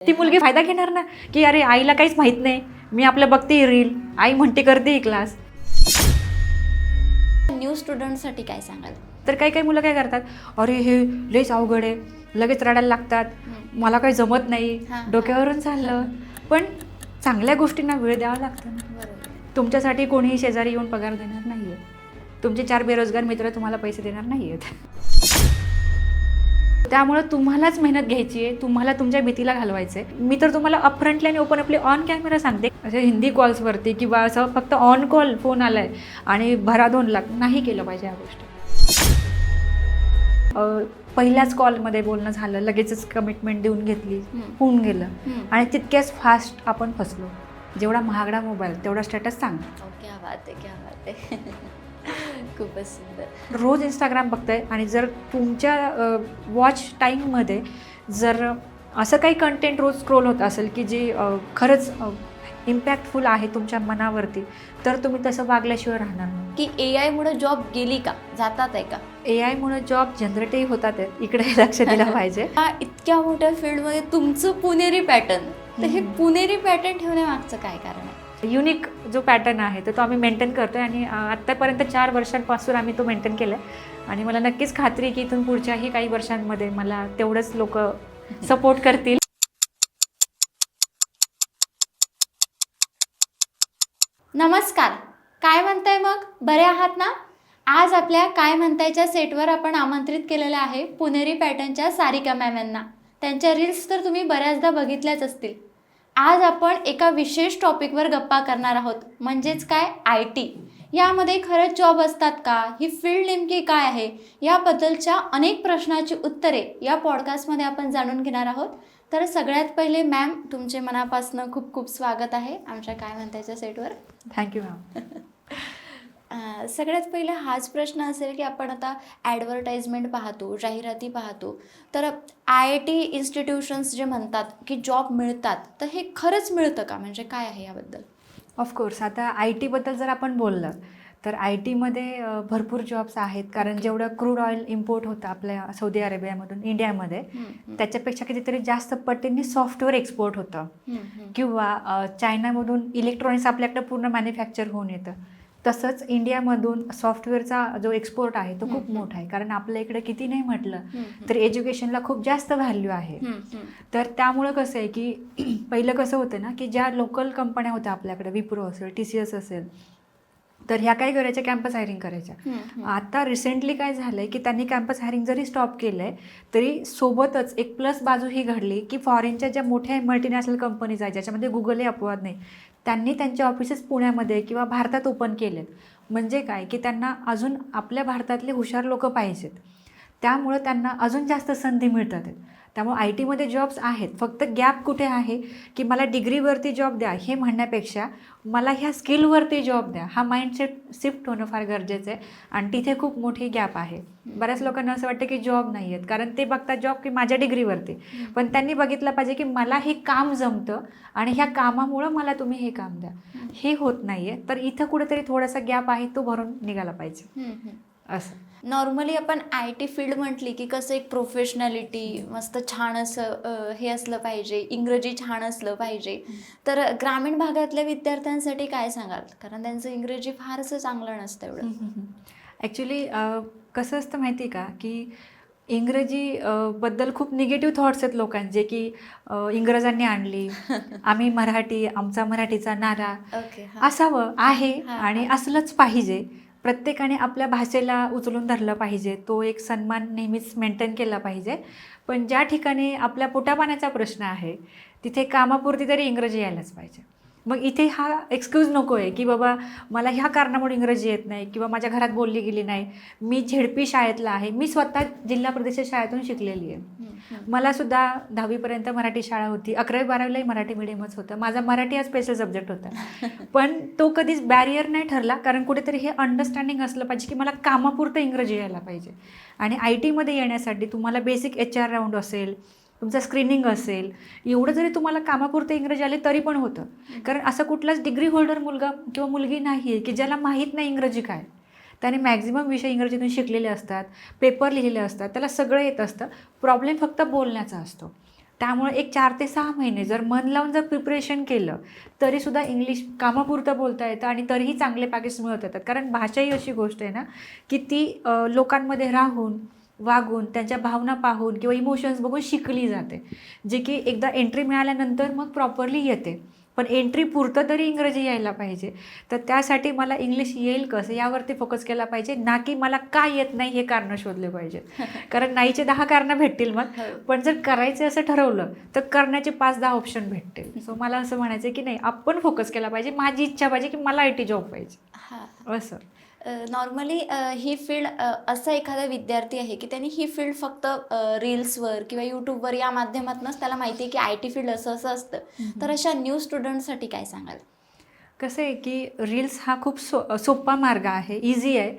ती मुलगी फायदा घेणार ना, की अरे आईला काहीच माहीत नाही, मी आपलं बघते रील, आई म्हणते करते क्लास. न्यू स्टुडंटसाठी काय सांगाल? तर काही काही मुलं काय करतात, अरे हे लयच अवघड आहे, लगेच रडायला लागतात, मला काही जमत नाही, डोक्यावरून चाललं. पण चांगल्या गोष्टींना वेळ द्यावा लागतो ना. बरोबर. तुमच्यासाठी कोणीही शेजारी येऊन पगार देणार नाही आहे. तुमचे 4 बेरोजगार मित्र तुम्हाला पैसे देणार नाही आहेत. त्यामुळं तुम्हालाच मेहनत घ्यायची आहे, तुम्हाला तुमच्या भीतीला घालवायचं आहे. मी तर तुम्हाला अपफ्रंटली आणि ओपन आपली ऑन कॅमेरा सांगते, असे हिंदी कॉल्सवरती किंवा असं फक्त ऑन कॉल फोन आला आहे आणि भरा 2 लाख नाही केलं पाहिजे या गोष्टी. पहिल्याच कॉलमध्ये बोलणं झालं, लगेचच कमिटमेंट देऊन घेतली, होऊन गेलं आणि तितक्याच फास्ट आपण फसलो. जेवढा महागडा मोबाईल तेवढा स्टेटस चांगला. क्या बात आहे, क्या बात आहे. खूपच सुंदर. रोज इंस्टाग्राम बघताय आणि जर तुमच्या वॉच टाईममध्ये जर असं काही कंटेंट रोज स्क्रोल होत असेल की जे खरंच इम्पॅक्टफुल आहे तुमच्या मनावरती, तर तुम्ही तसं वागल्याशिवाय राहणार नाही. की AI मुळे जॉब गेली का, जातात आहे का? AI मुळे जॉब जनरेटही होतात आहेत, इकडे लक्ष दिलं पाहिजे. इतक्या मोठ्या फील्डमध्ये तुमचं पुणेरी पॅटर्न, तर हे पुणेरी पॅटर्न ठेवण्यामागचं काय कारण आहे? युनिक जो पॅटर्न आहे तो आम्ही मेंटेन करतो आहे आणि आत्तापर्यंत 4 वर्षांपासून आम्ही तो मेंटेन केला आहे आणि मला नक्कीच खात्री आहे की इथून पुढच्याही काही वर्षांमध्ये मला तेवढंच लोक सपोर्ट करतील. नमस्कार, काय म्हणताय मग? बरे आहात ना? आज आपल्या काय म्हणतायच्या सेटवर आपण आमंत्रित केलेलं आहे पुणेरी पॅटर्नच्या सारिका मॅम यांना. त्यांच्या रील्स तर तुम्ही बऱ्याचदा बघितल्याच असतील. आज आपण एका विशेष टॉपिकवर गप्पा करणार आहोत, म्हणजेच काय, IT. यामध्ये खरंच जॉब असतात का? ही फील्ड नेमकी काय आहे? याबद्दलच्या अनेक प्रश्नाची उत्तरे या पॉडकास्टमध्ये आपण जाणून घेणार आहोत. तर सगळ्यात पहिले मॅम, तुमचे मनापासून खूप खूप स्वागत आहे आमच्या काय म्हणतायच्या सेटवर. Thank you ma'am. सगळ्यात पहिला हाच प्रश्न असेल की आपण आता ॲडव्हर्टाइजमेंट पाहतो, जाहिराती पाहतो, तर IIT इन्स्टिट्यूशन्स जे म्हणतात की जॉब मिळतात, तर हे खरंच मिळतं का? म्हणजे काय आहे याबद्दल? ऑफकोर्स आता IT बद्दल जर आपण बोललं तर IT मध्ये भरपूर जॉब्स आहेत, कारण जेवढं क्रूड ऑइल इम्पोर्ट होतं आपल्या सौदी अरेबियामधून इंडियामध्ये, त्याच्यापेक्षा कितीतरी जास्त पटींनी सॉफ्टवेअर एक्सपोर्ट होतं. किंवा चायनामधून इलेक्ट्रॉनिक्स आपल्याकडे पूर्ण मॅन्युफॅक्चर होऊन येतं. तसंच इंडियामधून सॉफ्टवेअरचा जो एक्सपोर्ट आहे तो खूप मोठा आहे, कारण आपल्या इकडे किती नाही म्हटलं तर एज्युकेशनला खूप जास्त व्हॅल्यू आहे. तर त्यामुळं कसं आहे की पहिलं कसं होतं ना की ज्या लोकल कंपन्या होत्या आपल्याकडे, विप्रो असेल, TCS असेल, तर ह्या काय करायच्या, कॅम्पस हायरिंग करायच्या. आता रिसेंटली काय झालं आहे की त्यांनी कॅम्पस हायरिंग जरी स्टॉप केलं आहे तरी सोबतच एक प्लस बाजू ही घडली की फॉरेनच्या ज्या मोठ्या मल्टीनॅशनल कंपनीज आहेत, ज्याच्यामध्ये गुगलही अपवाद नाही, त्यांनी त्यांचे ऑफिसेस पुण्यामध्ये किंवा भारतात ओपन केलेत. म्हणजे काय की त्यांना अजून आपल्या भारतातले हुशार लोक पाहिजेत, त्यामुळं त्यांना अजून जास्त संधी मिळतात आहेत. त्यामुळे IT मध्ये जॉब्स आहेत. फक्त गॅप कुठे आहे की मला डिग्रीवरती जॉब द्या हे म्हणण्यापेक्षा मला ह्या स्किलवरती जॉब द्या, हा माइंडसेट शिफ्ट होणं फार गरजेचं आहे आणि तिथे खूप मोठी गॅप आहे. बऱ्याच लोकांना असं वाटतं की जॉब नाही आहेत, कारण ते बघतात जॉब की माझ्या डिग्रीवरती, पण त्यांनी बघितलं पाहिजे की मला हे काम जमतं आणि ह्या कामामुळं मला तुम्ही हे काम द्या. हे होत नाही आहे, तर इथं कुठेतरी थोडासा गॅप आहे, तो भरून निघाला पाहिजे. असं नॉर्मली आपण IT फील्ड म्हटली की कसं एक प्रोफेशनॅलिटी, मस्त छान असं हे असलं पाहिजे, इंग्रजी छान असलं पाहिजे. तर ग्रामीण भागातल्या विद्यार्थ्यांसाठी काय सांगाल? कारण त्यांचं इंग्रजी फारसं चांगलं नसतं एवढं. ॲक्च्युली कसं असतं माहिती आहे का की इंग्रजी बद्दल खूप निगेटिव्ह थॉट्स आहेत लोकांचे की इंग्रजांनी आणली, आम्ही मराठी, आमचा मराठीचा नारा ओके. असावं आहे आणि असलंच पाहिजे. प्रत्येकाने आपल्या भाषेला उचलून धरलं पाहिजे, तो एक सन्मान नेहमीच मेंटेन केला पाहिजे. पण ज्या ठिकाणी आपल्या पोटापाण्याचा प्रश्न आहे तिथे कामापुरती तरी इंग्रजी यायलाच पाहिजे. मग इथे हा एक्सक्यूज नको आहे की बाबा मला ह्या कारणामुळे इंग्रजी येत नाही किंवा माझ्या घरात बोलली गेली नाही, मी झेडपी शाळेतला आहे, मी स्वतः जिल्हा परिषद शाळेतून शिकलेली आहे. मलासुद्धा 10वीपर्यंत मराठी शाळा होती, 11वी-12वीलाही मराठी मिडियमच होतं, माझा मराठी हा स्पेशल सब्जेक्ट होता. पण तो कधीच बॅरियर नाही ठरला, कारण कुठेतरी हे अंडरस्टँडिंग असलं पाहिजे की मला कामापुरतं इंग्रजी यायला पाहिजे. आणि IT मध्ये येण्यासाठी तुम्हाला बेसिक HR राऊंड असेल, तुमचं स्क्रीनिंग असेल, एवढं जरी तुम्हाला कामापुरते इंग्रजी आले तरी पण होतं. कारण असं कुठलाच डिग्री होल्डर मुलगा किंवा मुलगी नाही आहे की ज्याला माहीत नाही इंग्रजी काय. त्याने मॅक्झिमम विषय इंग्रजीतून शिकलेले असतात, पेपर लिहिलेले असतात, त्याला सगळं येत असतं. प्रॉब्लेम फक्त बोलण्याचा असतो. त्यामुळे एक 4 ते 6 महिने जर मन लावून जर प्रिपरेशन केलं तरीसुद्धा इंग्लिश कामापुरतं बोलता येतं आणि तरीही चांगले पॅकेज मिळत येतात. कारण भाषा ही अशी गोष्ट आहे ना की ती लोकांमध्ये राहून वागून त्यांच्या भावना पाहून किंवा इमोशन्स बघून शिकली जाते, जे की एकदा एंट्री मिळाल्यानंतर मग प्रॉपरली येते. पण एंट्री पुरतं तरी इंग्रजी यायला पाहिजे. तर त्यासाठी मला इंग्लिश येईल कसं यावरती फोकस केला पाहिजे, ना की मला का येत नाही हे कारणं शोधले पाहिजेत. कारण नाहीचे 10 कारणं भेटतील मग, पण जर करायचे असं ठरवलं तर करण्याचे 5-10 ऑप्शन भेटतील. सो मला असं म्हणायचं की नाही, आपण फोकस केला पाहिजे. माझी इच्छा पाहिजे की मला IT जॉब पाहिजे असं. नॉर्मली ही फील्ड असा एखादा विद्यार्थी आहे की त्यांनी ही फील्ड फक्त रील्सवर किंवा यूट्यूबवर या माध्यमातूनच त्याला माहिती आहे की IT फील्ड असं असं असतं, तर अशा न्यू स्टुडंटसाठी काय सांगाल? कसं आहे की रील्स हा खूप सोपा मार्ग आहे, इझी आहे.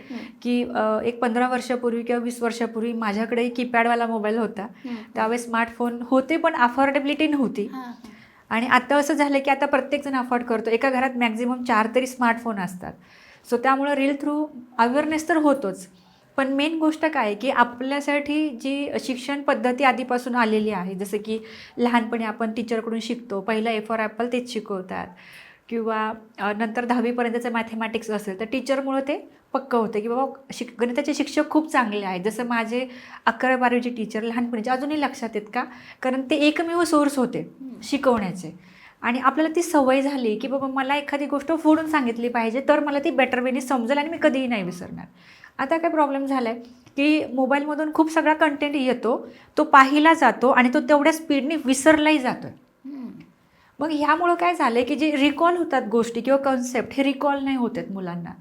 की एक 15 वर्षापूर्वी किंवा 20 वर्षापूर्वी माझ्याकडे कीपॅडवाला मोबाईल होता. त्यावेळेस स्मार्टफोन होते पण अफोर्डेबिलिटी नव्हती. आणि आता असं झालं की आता प्रत्येकजण अफोर्ड करतो. एका घरात मॅक्झिमम 4 तरी स्मार्टफोन असतात. सो त्यामुळं रील थ्रू अवेअरनेस तर होतोच. पण मेन गोष्ट काय आहे की आपल्यासाठी जी शिक्षण पद्धती आधीपासून आलेली आहे, जसं की लहानपणी आपण टीचरकडून शिकतो, पहिलं A फॉर ॲपल तेच शिकवतात किंवा नंतर 10वीपर्यंतचं मॅथेमॅटिक्स असेल तर टीचरमुळं ते पक्कं होतं की बाबा गणिताचे शिक्षक खूप चांगले आहेत. जसं माझे 11वी-12वीचे टीचर लहानपणीचे अजूनही लक्षात आहेत का, कारण ते एकमेव सोर्स होते शिकवण्याचे. आणि आपल्याला ती सवय झाली की बाबा मला एखादी गोष्ट फोडून सांगितली पाहिजे तर मला ती बेटर वेनी समजेल आणि मी कधीही नाही विसरणार. आता काय प्रॉब्लेम झाला आहे की मोबाईलमधून खूप सगळा कंटेंट येतो, तो पाहिला जातो आणि तो तेवढ्या स्पीडने विसरलाही जातो. मग ह्यामुळं काय झालं आहे की जे रिकॉल होतात गोष्टी किंवा कन्सेप्ट हे रिकॉल नाही होत आहेत मुलांना.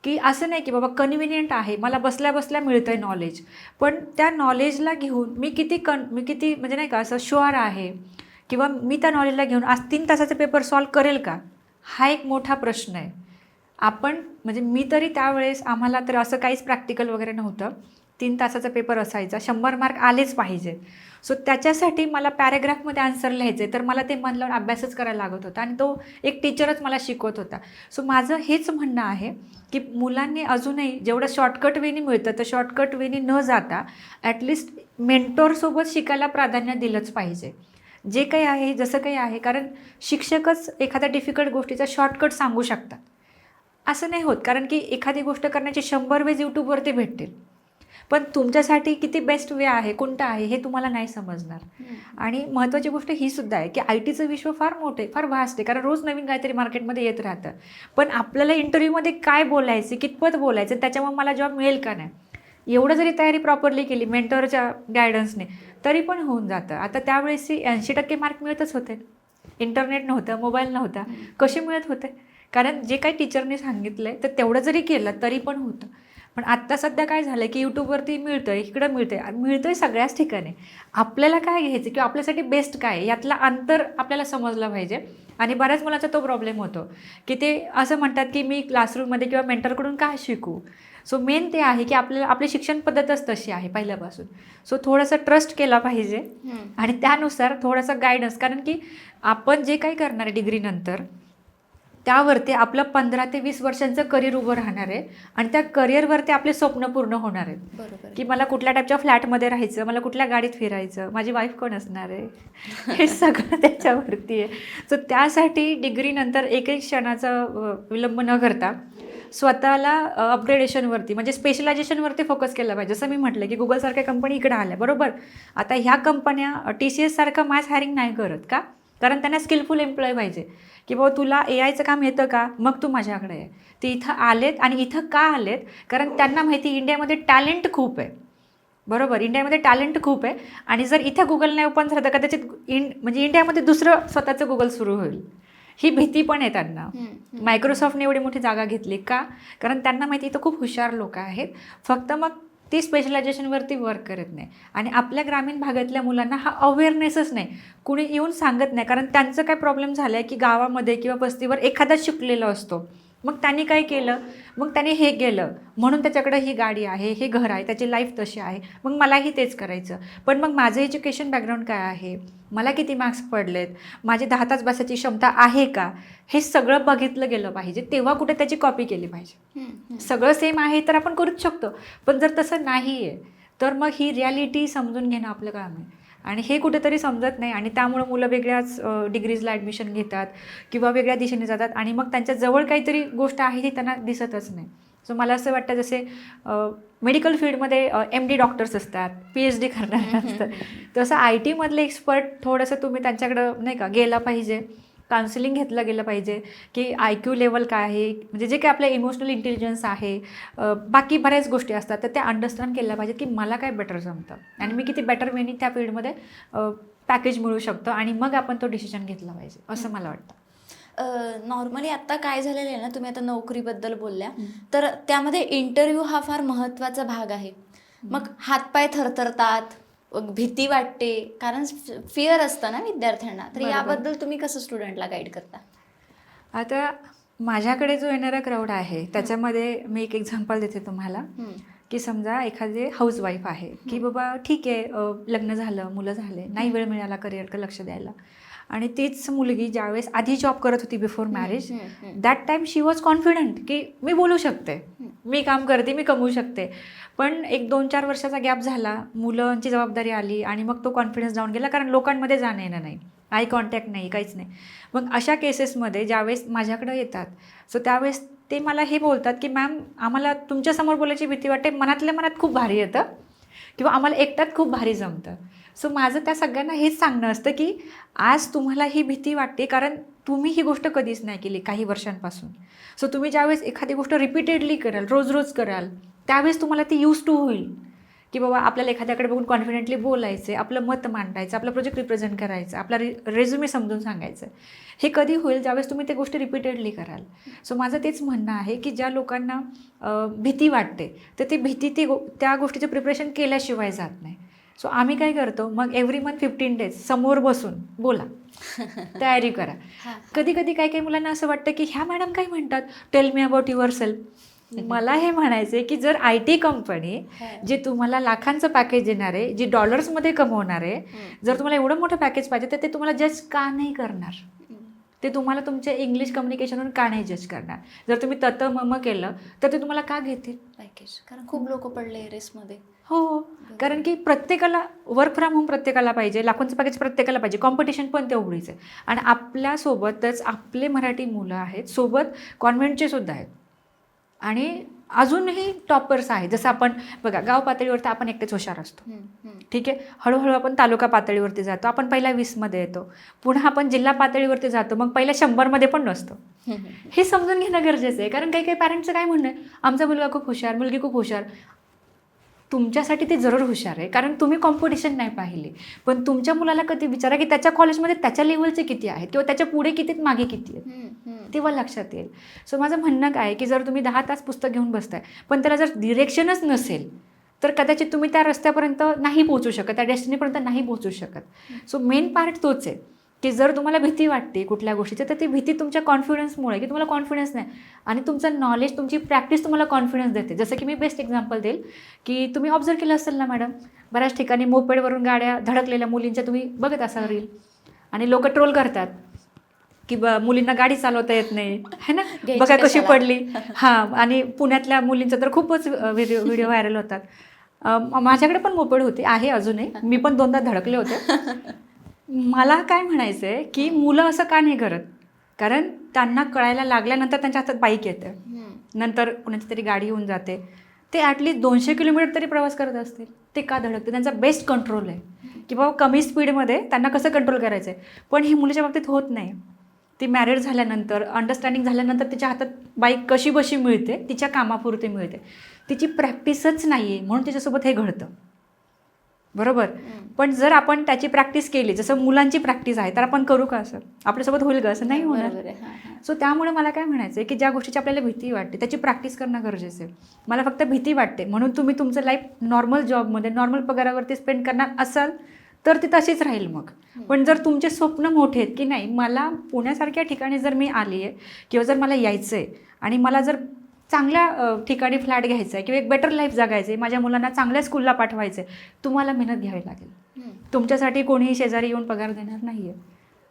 की असं नाही की बाबा कन्व्हिनियंट आहे, मला बसल्या बसल्या मिळतं आहे नॉलेज, पण त्या नॉलेजला घेऊन मी किती म्हणजे नाही का असं शुअर आहे किंवा मी त्या नॉलेजला घेऊन आज 3 तासाचा पेपर सॉल्व करेल का, हा एक मोठा प्रश्न आहे. आपण म्हणजे मी तरी त्यावेळेस आम्हाला तर असं काहीच प्रॅक्टिकल वगैरे नव्हतं. 3 तासाचा पेपर असायचा, 100 मार्क आलेच पाहिजे. सो त्याच्यासाठी मला पॅरेग्राफमध्ये आन्सर लिहायचं आहे तर मला ते मन लावून अभ्यासच करायला लागत होता आणि तो एक टीचरच मला शिकवत होता. सो माझं हेच म्हणणं आहे की मुलांनी अजूनही जेवढं शॉर्टकट वेनी मिळतं तर शॉर्टकट वेनी न जाता ॲटलिस्ट मेंटॉरसोबत शिकायला प्राधान्य दिलंच पाहिजे. जे काही आहे जसं काही आहे, कारण शिक्षकच एखाद्या डिफिकल्ट गोष्टीचा शॉर्टकट सांगू शकतात असं नाही होत. कारण की एखादी गोष्ट करण्याचे 100 वेज यूट्यूबवरती भेटतील, पण तुमच्यासाठी किती बेस्ट वे आहे, कोणतं आहे हे तुम्हाला नाही समजणार. आणि महत्त्वाची गोष्ट ही सुद्धा आहे की ITचं विश्व फार मोठं आहे, फार व्हास्ट आहे. कारण रोज नवीन काहीतरी मार्केटमध्ये येत राहतं. पण आपल्याला इंटरव्ह्यूमध्ये काय बोलायचं, कितपत बोलायचं, त्याच्यामुळे मला जॉब मिळेल का नाही, एवढं जरी तयारी प्रॉपरली केली मेंटॉरच्या गायडन्सने तरी पण होऊन जातं. आता त्यावेळेस 80% मार्क मिळतच होते. इंटरनेट नव्हतं, मोबाईल नव्हता, कसे मिळत होते? कारण जे काही टीचरने सांगितलं आहे तर तेवढं जरी केलं तरी पण होतं. पण आत्ता सध्या काय झालं की यूट्यूबवरती मिळतं आहे, इकडं मिळतं आहे, मिळतं आहे सगळ्याच ठिकाणी. आपल्याला काय घ्यायचं किंवा आपल्यासाठी बेस्ट काय आहे यातला अंतर आपल्याला समजलं पाहिजे. आणि बऱ्याच मुलांचा तो प्रॉब्लेम होतो की ते असं म्हणतात की मी क्लासरूममध्ये किंवा मेंटरकडून काय शिकू. सो मेन ते आहे की आपल्याला आपली शिक्षण पद्धतच तशी आहे पहिल्यापासून. सो थोडंसं ट्रस्ट केला पाहिजे आणि त्यानुसार थोडासा गायडन्स, कारण की आपण जे काही करणार आहे डिग्रीनंतर त्यावरती आपलं 15 ते 20 वर्षांचं करिअर उभं राहणार आहे आणि त्या करिअरवरती आपले स्वप्न पूर्ण होणार आहेत. बरोबर. की मला कुठल्या टाईपच्या फ्लॅटमध्ये राहायचं, मला कुठल्या गाडीत फिरायचं, माझी वाईफ कोण असणार आहे, हे सगळं त्याच्यावरती आहे. सो त्यासाठी डिग्रीनंतर एकही क्षणाचा विलंब न करता स्वतःला अपग्रेडेशनवरती म्हणजे स्पेशलायझेशनवरती फोकस केला पाहिजे. जसं मी म्हटलं की गुगलसारख्या कंपनी इकडे आल्या, बरोबर. आता ह्या कंपन्या TCS सारखं मास हायरिंग नाही करत का, कारण त्यांना स्किलफुल एम्प्लॉय पाहिजे की बाबा तुला AIचं काम येतं का, मग तू माझ्याकडे आहे. ते इथं आलेत आणि इथं का आलेत, कारण त्यांना माहिती इंडियामध्ये टॅलेंट खूप आहे, बरोबर. इंडियामध्ये टॅलेंट खूप आहे आणि जर इथं गुगल नाही ओपन झालं तर कदाचित म्हणजे इंडियामध्ये दुसरं स्वतःचं गुगल सुरू होईल, ही भीती पण आहे त्यांना. मायक्रोसॉफ्टने एवढी मोठी जागा घेतली का, कारण त्यांना माहिती इथं खूप हुशार लोक आहेत, फक्त मग ती स्पेशलायझेशनवरती वर्क करत नाही. आणि आपल्या ग्रामीण भागातल्या मुलांना हा अवेअरनेसच नाही, कुणी येऊन सांगत नाही. कारण त्यांचं काय प्रॉब्लेम झाला आहे की गावामध्ये किंवा वस्तीवर एखादा शिकलेला असतो, मग त्यांनी काय केलं, मग त्याने हे केलं म्हणून त्याच्याकडे ही गाडी आहे, हे घर आहे, त्याची लाईफ तशी आहे, मग मलाही तेच करायचं. पण मग माझं एज्युकेशन बॅकग्राऊंड काय आहे, मला किती मार्क्स पडलेत, माझे 10 तास बसायची क्षमता आहे का, हे सगळं बघितलं गेलं पाहिजे. तेव्हा कुठे त्याची कॉपी केली पाहिजे. सगळं सेम आहे तर आपण करूच शकतो, पण जर तसं नाही आहे तर मग ही रिॲलिटी समजून घेणं आपलं काम आहे. आणि हे कुठेतरी समजत नाही आणि त्यामुळं मुलं वेगळ्याच डिग्रीजला ॲडमिशन घेतात किंवा वेगळ्या दिशेने जातात आणि मग त्यांच्या जवळ काहीतरी गोष्ट आहे ती त्यांना दिसतच नाही. सो मला असं वाटतं जसे मेडिकल फील्डमध्ये MD डॉक्टर्स असतात, PhD करणारे असतात, तसं IT मधले एक्सपर्ट थोडंसं तुम्ही त्यांच्याकडं नाही का गेला पाहिजे, काउन्सिलिंग घेतलं गेलं पाहिजे की IQ लेवल काय आहे, म्हणजे जे काही आपलं इमोशनल इंटेलिजन्स आहे, बाकी बऱ्याच गोष्टी असतात तर त्या अंडरस्टँड केल्या पाहिजेत की मला काय बेटर जमतं आणि मी किती बेटर वेनी त्या फील्डमध्ये पॅकेज मिळू शकतो आणि मग आपण तो डिसिजन घेतला पाहिजे असं मला वाटतं. नॉर्मली आत्ता काय झालेलं आहे ना, तुम्ही आता नोकरीबद्दल बोलल्या, तर त्यामध्ये इंटरव्ह्यू हा फार महत्त्वाचा भाग आहे. मग हातपाय थरथरतात, भीती वाटते, कारण फिअर असतं ना विद्यार्थ्यांना. तर याबद्दल तुम्ही कसं स्टुडंटला गाईड करता? आता माझ्याकडे जो येणारा क्राऊड आहे त्याच्यामध्ये मी एक एक्झाम्पल देते तुम्हाला की समजा एखादी हाऊसवाईफ आहे की बाबा ठीक आहे, लग्न झालं, मुलं झाले, नाही वेळ मिळाला करिअरकडे लक्ष द्यायला, आणि तीच मुलगी ज्यावेळेस आधी जॉब करत होती before marriage, that time she was confident की मी बोलू शकते, मी काम करते, मी कमवू शकते. पण एक 2-4 वर्षाचा गॅप झाला, मुलांची जबाबदारी आली आणि मग तो कॉन्फिडन्स डाऊन गेला, कारण लोकांमध्ये जाणं येणं नाही, आय कॉन्टॅक्ट नाही, काहीच नाही. मग अशा केसेसमध्ये ज्यावेळेस माझ्याकडं येतात, सो त्यावेळेस ते मला हे बोलतात की मॅम आम्हाला तुमच्यासमोर बोलायची भीती वाटते, मनातल्या मनात खूप भारी येतं किंवा आम्हाला एकट्यात खूप भारी जमतं. सो माझं त्या सगळ्यांना हेच सांगणं असतं की आज तुम्हाला ही भीती वाटते कारण तुम्ही ही गोष्ट कधीच नाही केली काही वर्षांपासून. सो तुम्ही ज्यावेळेस एखादी गोष्ट रिपीटेडली कराल, रोज रोज कराल, त्यावेळेस तुम्हाला ती यूज टू होईल की बाबा आपल्याला एखाद्याकडे बघून कॉन्फिडेंटली बोलायचं आहे, आपलं मत मांडायचं, आपला प्रोजेक्ट रिप्रेझेंट करायचं, आपला रेझ्युमे समजून सांगायचं. हे कधी होईल ज्यावेळेस तुम्ही ते गोष्टी रिपीटेडली कराल. सो माझं तेच म्हणणं आहे की ज्या लोकांना भीती वाटते तर ती भीती त्या गोष्टीचं प्रिपरेशन केल्याशिवाय जात नाही. सो आम्ही काय करतो, मग एव्हरी मंथ 15 डेज समोर बसून बोला, तयारी करा. कधी कधी काही मुलांना असं वाटतं की ह्या मॅडम काय म्हणतात, tell me about your self. मला हे म्हणायचं आहे की जर IT कंपनी जे तुम्हाला लाखांचं पॅकेज देणार आहे, जी डॉलर्समध्ये कमवणार आहे, जर तुम्हाला एवढं मोठं पॅकेज पाहिजे तर ते तुम्हाला जज का नाही करणार? ते तुम्हाला तुमच्या इंग्लिश कम्युनिकेशनवरून का नाही जज करणार? जर तुम्ही मम केलं तर ते तुम्हाला का घेतील पॅकेज? कारण खूप लोक पडले रेसमध्ये. हो, कारण की प्रत्येकाला वर्क फ्रॉम होम प्रत्येकाला पाहिजे, लाखोंचं पॅकेज प्रत्येकाला पाहिजे, कॉम्पिटिशन पण तेवढीच आहे. आणि आपल्यासोबतच आपले मराठी मुलं आहेत, सोबत कॉन्व्हेंटचे सुद्धा आहेत आणि अजूनही टॉपर्स आहेत. जसं आपण बघा गाव पातळीवरती आपण एकटेच हुशार असतो, ठीक आहे, हळूहळू आपण तालुका पातळीवरती जातो, आपण पहिल्या 20मध्ये येतो, पुन्हा आपण जिल्हा पातळीवरती जातो, मग पहिल्या 100मध्ये पण नसतो. हे समजून घेणं गरजेचं आहे. कारण काही पॅरेंट्सचं काय म्हणणं आहे, आमचा मुलगा खूप हुशार, मुलगी खूप हुशार. तुमच्यासाठी ते जरूर हुशार आहे कारण तुम्ही कॉम्पिटिशन नाही पाहिली, पण तुमच्या मुलाला कधी विचारा की त्याच्या कॉलेजमध्ये त्याच्या लेवलचे किती आहेत किंवा त्याच्या पुढे किती मागे किती आहेत, तेव्हा लक्षात येईल. सो माझं म्हणणं काय आहे की जर तुम्ही 10 तास पुस्तक घेऊन बसताय पण त्याला जर डिरेक्शनच नसेल तर कदाचित तुम्ही त्या रस्त्यापर्यंत नाही पोहोचू शकत, त्या डेस्टिनीपर्यंत नाही पोहोचू शकत. सो मेन पार्ट तोच आहे की जर तुम्हाला भीती वाटते कुठल्या गोष्टीची तर ती भीती तुमच्या कॉन्फिडन्समुळे, की तुम्हाला कॉन्फिडन्स नाही आणि तुमचं नॉलेज, तुमची प्रॅक्टिस तुम्हाला कॉन्फिडन्स देते. जसं की मी बेस्ट एक्झाम्पल देईल की तुम्ही ऑब्झर्व केलं असेल ना मॅडम, बऱ्याच ठिकाणी मोपेडवरून गाड्या धडकलेल्या मुलींच्या तुम्ही बघत असाल रील, आणि लोक ट्रोल करतात की मुलींना गाडी चालवता येत नाही, है ना, बघा कशी पडली. हां, आणि पुण्यातल्या मुलींचा तर खूपच व्हिडिओ व्हायरल होतात. माझ्याकडे पण मोपेड होती, आहे अजूनही, मी पण 2दा धडकले होते. मला काय म्हणायचं आहे की मुलं असं का नाही करत, कारण त्यांना कळायला लागल्यानंतर त्यांच्या हातात बाईक येते, नंतर कुणाची तरी गाडी येऊन जाते, ते ॲटलिस्ट 200 किलोमीटर तरी प्रवास करत असतील, ते का धडकते? त्यांचा बेस्ट कंट्रोल आहे की बाबा कमी स्पीडमध्ये त्यांना कसं कंट्रोल करायचं आहे. पण ही मुलीच्या बाबतीत होत नाही. ती मॅरिड झाल्यानंतर, अंडरस्टँडिंग झाल्यानंतर तिच्या हातात बाईक कशी बशी मिळते, तिच्या कामापुरती मिळते, तिची प्रॅक्टिसच नाही आहे, म्हणून तिच्यासोबत हे घडतं. बरोबर. पण जर आपण त्याची प्रॅक्टिस केली, जसं मुलांची प्रॅक्टिस आहे, तर आपण करू का असं? आपल्यासोबत होईल का? असं नाही होणार. सो त्यामुळे मला काय म्हणायचं आहे की ज्या गोष्टीची आपल्याला भीती वाटते त्याची प्रॅक्टिस करणं गरजेचं आहे. मला फक्त भीती वाटते म्हणून तुम्ही तुमचं लाईफ नॉर्मल जॉबमध्ये नॉर्मल पगारावरती स्पेंड करणार असाल तर ती तशीच राहील मग. पण जर तुमचे स्वप्न मोठे आहेत की नाही, मला पुण्यासारख्या ठिकाणी जर मी आली आहे किंवा जर मला यायचं आहे आणि मला जर चांगल्या ठिकाणी फ्लॅट घ्यायचा आहे किंवा एक बेटर लाईफ जगायचं आहे, माझ्या मुलांना चांगल्या स्कूलला पाठवायचं आहे, तुम्हाला मेहनत घ्यावी लागेल. तुमच्यासाठी कोणीही शेजारी येऊन पगार देणार नाही आहे.